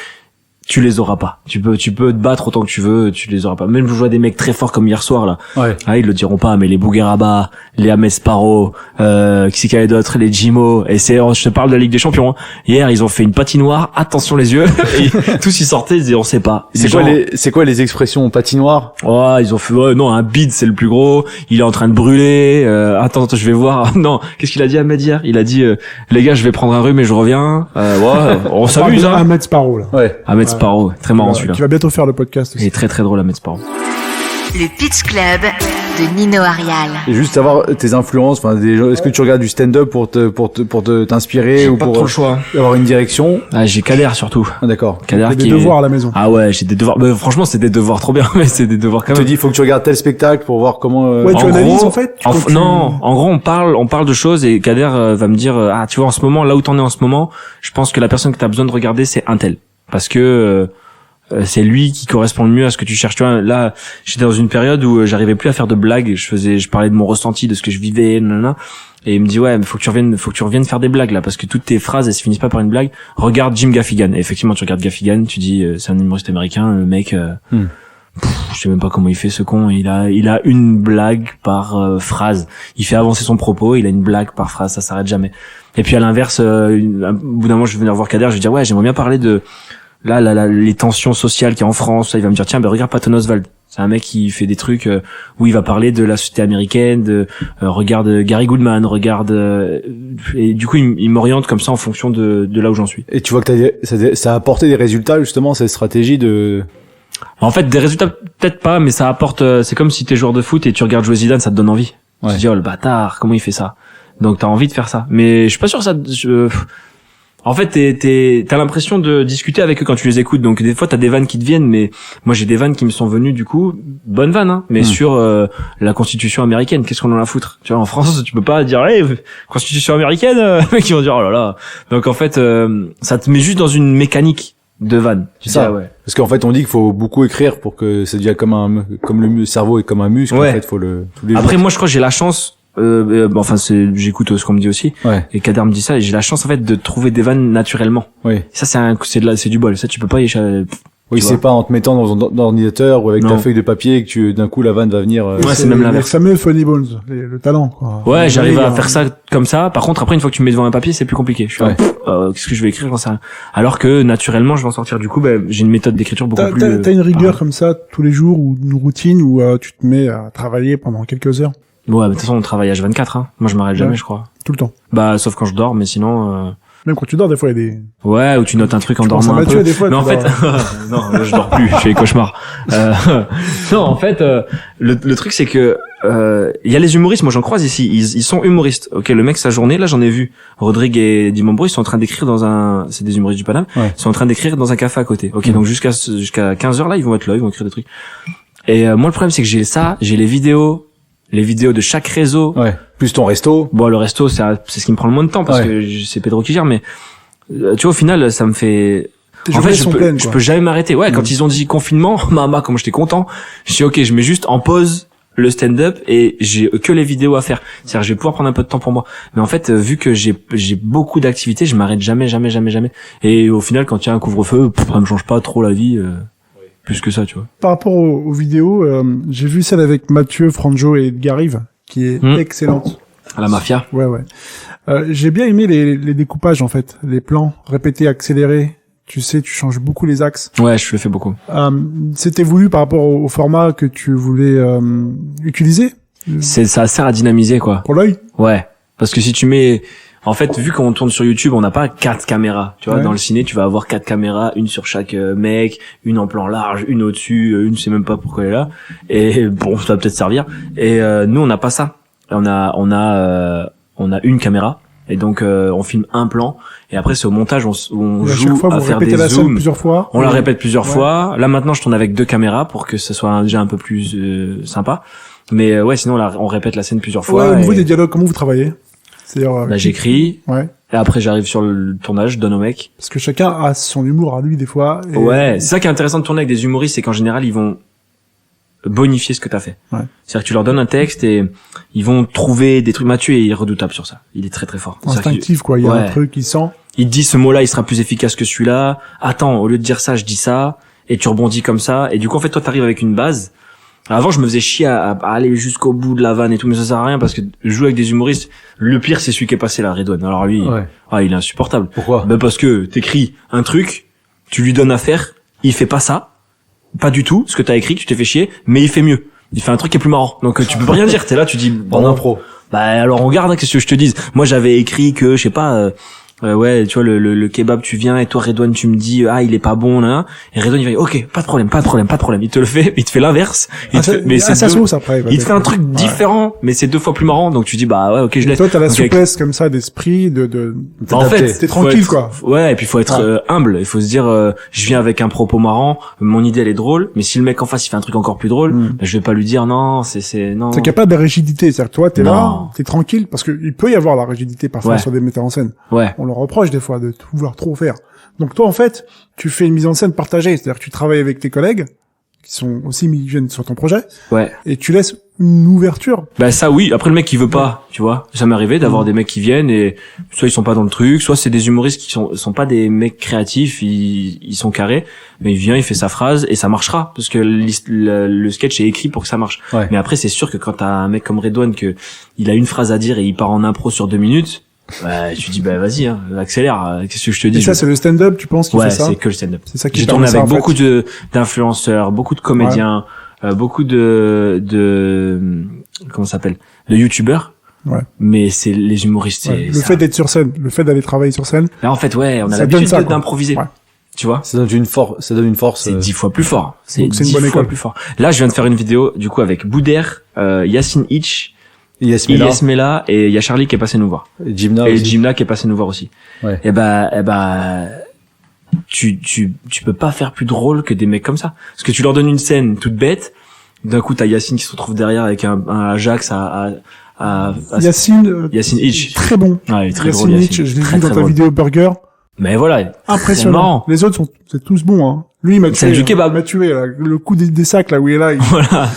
tu les auras pas. Tu peux te battre autant que tu veux, tu les auras pas. Même je vois des mecs très forts comme hier soir là. Ouais. Ils le diront pas, mais les Bougueraba, les Ahmed Sparrow, qui c'est qu'il y avait d'autres, les Jimo, et je te parle de la Ligue des Champions. Hier, ils ont fait une patinoire, attention les yeux, et tous ils sortaient, ils disaient on sait pas. C'est quoi les expressions patinoire? Ouais, ils ont fait non, un bide c'est le plus gros, il est en train de brûler. Attends, je vais voir. Non, qu'est-ce qu'il a dit Ahmed hier? Il a dit les gars, je vais prendre un rhume et je reviens. On s'amuse hein. Ahmed Sparrow là. Ouais. Ahmed Sparrow, très marrant celui-là. Qui va bientôt faire le podcast aussi. Il est très très drôle Ahmed Sparrow. Le Pitch Club de Nino Arial. Et juste savoir tes influences, est-ce que tu regardes du stand-up pour t'inspirer ou pas pour trop le choix. avoir une direction? J'ai Kader surtout. Ah, d'accord. Kader Des devoirs à la maison. Ah ouais, j'ai des devoirs. Franchement, c'est des devoirs trop bien, mais c'est des devoirs quand même. Tu te dis, faut que tu regardes tel spectacle pour voir comment. Ouais, tu analyses en fait. Non, en gros, on parle de choses et Kader va me dire, tu vois, en ce moment, là où t'en es en ce moment, je pense que la personne que t'as besoin de regarder, c'est un tel, parce que c'est lui qui correspond le mieux à ce que tu cherches. Tu vois, là, j'étais dans une période où j'arrivais plus à faire de blagues. Je parlais de mon ressenti, de ce que je vivais, nanana. Et il me dit, ouais, faut que tu reviennes faire des blagues, là, parce que toutes tes phrases, elles se finissent pas par une blague. Regarde Jim Gaffigan. Et effectivement, tu regardes Gaffigan, tu dis, c'est un humoriste américain, le mec, je sais même pas comment il fait ce con. Il a une blague par phrase. Il fait avancer son propos, il a une blague par phrase, ça s'arrête jamais. Et puis à l'inverse, au bout d'un moment, je vais venir voir Kader, je vais dire, ouais, j'aimerais bien parler de là les tensions sociales qu'il y a en France. Là, il va me dire tiens, regarde Patton Oswalt, c'est un mec qui fait des trucs où il va parler de la société américaine, regarde Gary Goldman, et du coup il m'oriente comme ça en fonction de là où j'en suis. Et tu vois que ça a apporté des résultats justement, cette stratégie de. En fait, des résultats peut-être pas, mais ça apporte. C'est comme si t'es joueur de foot et tu regardes jouer Zidane, ça te donne envie. Tu te dis oh le bâtard, comment il fait ça? Donc t'as envie de faire ça. Mais je suis pas sûr ça. En fait, t'as l'impression de discuter avec eux quand tu les écoutes. Donc des fois t'as des vannes qui te viennent, mais moi j'ai des vannes qui me sont venues du coup, bonnes vannes, hein, mais sur la Constitution américaine. Qu'est-ce qu'on en a à foutre? Tu vois, en France, tu peux pas dire hey, Constitution américaine, qui vont dire oh là là. Donc en fait, ça te met juste dans une mécanique de vannes. Tu sais, ouais. Parce qu'en fait, on dit qu'il faut beaucoup écrire pour que ça devienne comme le cerveau est comme un muscle. Ouais. En fait, faut Après, moi, je crois que j'ai la chance. J'écoute ce qu'on me dit aussi. Ouais. Et Kader me dit ça, et j'ai la chance en fait de trouver des vannes naturellement. Oui. Ça, c'est du bol. Ça, tu peux pas y échapper. Oui, c'est pas en te mettant dans ton ordinateur ou avec ta feuille de papier que d'un coup la vanne va venir. Ouais, c'est même l'inverse. Les fameux funny bones, le talent, quoi. Ouais, j'arrive à faire ça comme ça. Par contre, après, une fois que tu me mets devant un papier, c'est plus compliqué. Je suis qu'est-ce que je vais écrire quand ça? Alors que, naturellement, je vais en sortir. Du coup, j'ai une méthode d'écriture beaucoup plus... T'as une rigueur comme ça, tous les jours, ou une routine où tu te mets à travailler pendant quelques heures? Ouais, mais de toute façon, on travaille H24, hein. Moi, je m'arrête jamais, je crois. Tout le temps. Sauf quand je dors, mais sinon, Même quand tu dors, des fois, il y a des... Ouais, ou tu notes un truc en dormant un peu. Des fois, mais en fait, non, je dors plus, je fais des cauchemars. Non, en fait, le truc, c'est que, il y a les humoristes, moi j'en croise ici, ils sont humoristes. Ok, le mec, sa journée, là, j'en ai vu. Rodrigue et Dimambro, ils sont en train d'écrire c'est des humoristes du Paname, ils sont en train d'écrire dans un café à côté. Ok, donc jusqu'à 15h, là, ils vont être là, ils vont écrire des trucs. Et moi, le problème, c'est que j'ai les vidéos les vidéos de chaque réseau. Ouais. Plus ton resto. Bon, le resto, c'est ce qui me prend le moins de temps parce que c'est Pedro qui gère, mais tu vois, au final, ça me fait. Tes En fait, journées sont pleines, je quoi. peux jamais m'arrêter. Ouais, quand ils ont dit confinement, maman, comme j'étais content, je dis ok, je mets juste en pause le stand-up et j'ai que les vidéos à faire. C'est-à-dire, je vais pouvoir prendre un peu de temps pour moi. Mais en fait, vu que j'ai beaucoup d'activités, je m'arrête jamais. Et au final, quand il y a un couvre-feu, ça me change pas trop la vie, plus que ça, tu vois. Par rapport aux vidéos, j'ai vu celle avec Mathieu, Franjo et Edgar Rive, qui est excellente. À la mafia. Ouais. J'ai bien aimé les découpages, en fait. Les plans répétés, accélérés. Tu sais, tu changes beaucoup les axes. Ouais, je le fais beaucoup. C'était voulu par rapport au format que tu voulais utiliser Ça sert à dynamiser, quoi. pour l'œil. Ouais. Parce que si tu mets, en fait, vu qu'on tourne sur YouTube, on n'a pas 4 caméras. Tu vois, Ouais. dans le ciné, tu vas avoir 4 caméras, une sur chaque mec, une en plan large, une au-dessus, une, je sais même pas pourquoi elle est là. Et bon, ça va peut-être servir. Et nous, on n'a pas ça. On a une caméra. Et donc, on filme un plan. Et après, c'est au montage, on Et à chaque joue fois, à vous faire répétez des la scène zooms. plusieurs fois. On la Et- répète plusieurs Ouais. fois. Là, maintenant, je tourne avec 2 caméras pour que ce soit déjà un peu plus sympa. Mais ouais, sinon, là, on répète la scène plusieurs fois. Ouais, au niveau et- des dialogues, comment vous travaillez? C'est-à-dire, Bah, j'écris. Ouais. Et après, j'arrive sur le tournage, je donne au mec. Parce que chacun a son humour à lui, des fois. Et- Ouais, c'est ça qui est intéressant de tourner avec des humoristes, c'est qu'en général, ils vont bonifier ce que t'as fait. Ouais. C'est-à-dire que tu leur donnes un texte et ils vont trouver des trucs. Mathieu est redoutable sur ça. Il est très très fort. C'est-à-dire Instinctif, quoi. Il y a un Ouais. truc qui sent. qu'il te dit ce mot-là, il sera plus efficace que celui-là. Attends, au lieu de dire ça, je dis ça. Et tu rebondis comme ça. Et du coup, en fait, toi, t'arrives avec une base. Avant, je me faisais chier à aller jusqu'au bout de la vanne et tout, mais ça sert à rien parce que jouer avec des humoristes, le pire, c'est celui qui est passé là, Redouane. Alors lui, il est insupportable. Pourquoi? Ben parce que t'écris un truc, tu lui donnes à faire, il fait pas ça, pas du tout, ce que t'as écrit, tu t'es fait chier, mais il fait mieux. Il fait un truc qui est plus marrant. Donc tu peux pas rien dire, t'es là, tu dis En bon, impro. bah alors on regarde, hein, qu'est-ce que je te dise. Moi j'avais écrit que, je sais pas, ouais, tu vois, le kebab, tu viens, et toi, Redouane, tu me dis, il est pas bon, là. Et Redouane, il va dire, ok, pas de problème. Il te le fait, il te fait l'inverse. Mais ça deux- sauce après. il te fait un truc différent, mais c'est 2 fois plus marrant, donc tu dis, bah ouais, ok, je Et laisse. toi, t'as la Donc, avec- souplesse comme ça d'esprit, de... Bah, en fait, T'es faut tranquille, être- quoi. Ouais, et puis faut être humble. Il faut se dire, je viens avec un propos marrant, mon idée elle est drôle, mais si le mec en face il fait un truc encore plus drôle, bah, je vais pas lui dire non, non. C'est qu'il n'y a pas de rigidité. C'est-à-dire que toi, t'es Non. là, t'es tranquille, parce que il peut y avoir la rigidité parfois Ouais. sur des metteurs en scène. Ouais. On leur reproche des fois de tout vouloir trop faire. Donc toi, en fait, tu fais une mise en scène partagée. C'est-à-dire que tu travailles avec tes collègues, qui sont aussi migrants sur ton projet, Ouais. et tu laisses une ouverture. Bah ça oui, après le mec il veut pas, tu vois. Ça m'est arrivé d'avoir des mecs qui viennent et soit ils sont pas dans le truc, soit c'est des humoristes qui sont pas des mecs créatifs, ils sont carrés, mais il vient, il fait sa phrase et ça marchera parce que le sketch est écrit pour que ça marche. Ouais. Mais après c'est sûr que quand t'as un mec comme Redouane que il a une phrase à dire et il part en impro sur 2 minutes, bah tu dis bah vas-y hein, accélère, qu'est-ce que je te dis. Et ça, c'est le stand-up, tu penses qu'il ouais, fait ça? c'est que le stand-up. C'est ça qui J'ai permet tourné ça, avec en fait. beaucoup d'influenceurs, beaucoup de comédiens, beaucoup de comment ça s'appelle, de youtubeurs. Ouais. Mais c'est les humoristes. Ouais. Le ça- fait d'être sur scène, le fait d'aller travailler sur scène, Là en fait ouais, on a ça donne l'habitude ça, quoi. d'improviser. Ouais. Tu vois, Ça donne une force. c'est 10 fois plus fort. C'est Donc, c'est une 10 bonne fois école. plus fort. Là, je viens de faire une vidéo du coup avec Boudère, Yacine Hitch, Ilyes Mela et il y a Charlie qui est passé nous voir. Jimna Et aussi. Jimna qui est passé nous voir aussi. Ouais. Et bah, tu peux pas faire plus drôle que des mecs comme ça. Parce que tu leur donnes une scène toute bête, d'un coup t'as Yacine qui se retrouve derrière avec un Ajax à Yacine, Yacine Hitch. très bon. Ouais, il est très drôle, Yacine Hitch, Yacine. je l'ai Très, vu dans très ta drôle. vidéo Burger. Mais voilà. C'est Impressionnant. marrant. Les autres c'est tous bons, hein. Lui, il m'a tué. Celle du kebab. Il m'a tué, là. Le coup des sacs, là, où il est là. Voilà.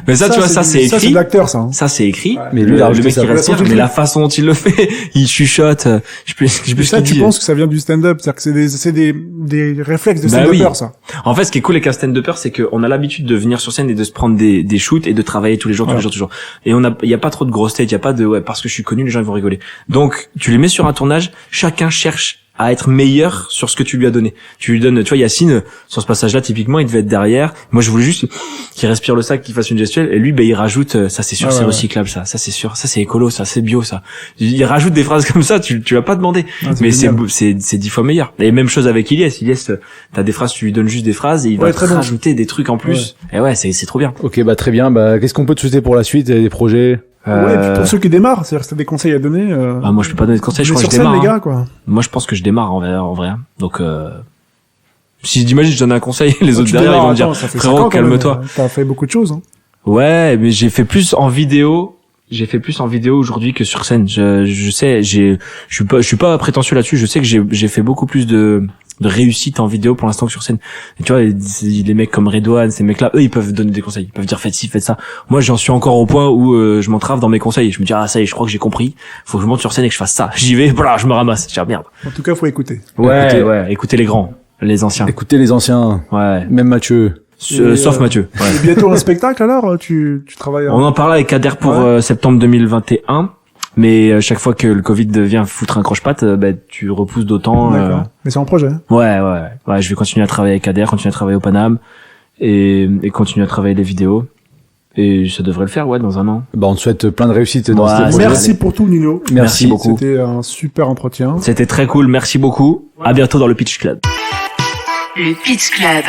Mais ça, tu vois, ça c'est Ça, c'est écrit. de l'acteur, ça. Hein. Ça c'est écrit. Mais lui, il a le rajouté mec sa qui respire, version mais du la truc. façon dont il le fait, il chuchote. Je peux Et ce ça, qu'il tu dit. penses que ça vient du stand-up. C'est-à-dire que c'est des réflexes de Bah stand-upper, oui. ça. En fait, ce qui est cool avec un stand-upper, c'est qu'on a l'habitude de venir sur scène et de se prendre des shoots et de travailler tous les jours. Et il y a pas trop de grosses têtes, il y a pas de, parce que je suis connu, les gens ils vont rigoler. Donc, tu les mets sur un tournage, chacun cherche à être meilleur sur ce que tu lui as donné. Tu lui donnes, tu vois, Yacine, sur ce passage-là, typiquement, il devait être derrière. Moi, je voulais juste qu'il respire le sac, qu'il fasse une gestuelle. Et lui, il rajoute, ça c'est sûr, c'est recyclable, ça c'est sûr, ça c'est écolo, ça c'est bio, ça. Il rajoute des phrases comme ça, tu vas pas demander. Mais c'est 10 fois meilleur. Et même chose avec Ilyes. Ilyes, t'as des phrases, tu lui donnes juste des phrases et il va te rajouter des trucs en plus. Et ouais, c'est trop bien. Ok, bah très bien. Bah qu'est-ce qu'on peut te souhaiter pour la suite, des projets? Ouais, et puis pour ceux qui démarrent, c'est-à-dire que t'as des conseils à donner. Ah, moi, je peux pas donner de conseils, je crois que sur je scène, démarre. les gars, quoi. Moi, je pense que je démarre en vrai. Donc, si j'imagine, je donne un conseil, les autres Tu derrière, ils démarres, vont me dire, attends, ça fait frérot, 5 ans, quand même. calme-toi. T'as fait beaucoup de choses, hein. Ouais, mais j'ai fait plus en vidéo. J'ai fait plus en vidéo aujourd'hui que sur scène. Je sais, je suis pas prétentieux là-dessus. Je sais que j'ai fait beaucoup plus de réussite en vidéo pour l'instant que sur scène. Et tu vois, les mecs comme Redouane, ces mecs-là, eux, ils peuvent donner des conseils. Ils peuvent dire faites ci, faites ça. Moi, j'en suis encore au point où je m'entrave dans mes conseils. Je me dis ça y est, je crois que j'ai compris. Faut que je monte sur scène et que je fasse ça. J'y vais, voilà, je me ramasse. Je dis merde. En tout cas, faut écouter. Ouais, écoutez les grands, les anciens. Écoutez les anciens. Ouais. Même Mathieu. Sauf Mathieu. Ouais. Et bientôt un spectacle alors, tu travailles. On en parlait avec Kader pour septembre 2021. Mais chaque fois que le Covid vient foutre un croche-patte, tu repousses d'autant. D'accord. Mais c'est en projet. Ouais, je vais continuer à travailler avec Kader, continuer à travailler au Paname et continuer à travailler les vidéos. Et ça devrait le faire, dans un an. On te souhaite plein de réussites dans ce projet. Merci pour tout, Nino. Merci beaucoup. C'était un super entretien. C'était très cool, merci beaucoup. À bientôt dans le Pitch Club. Le Pitch Club.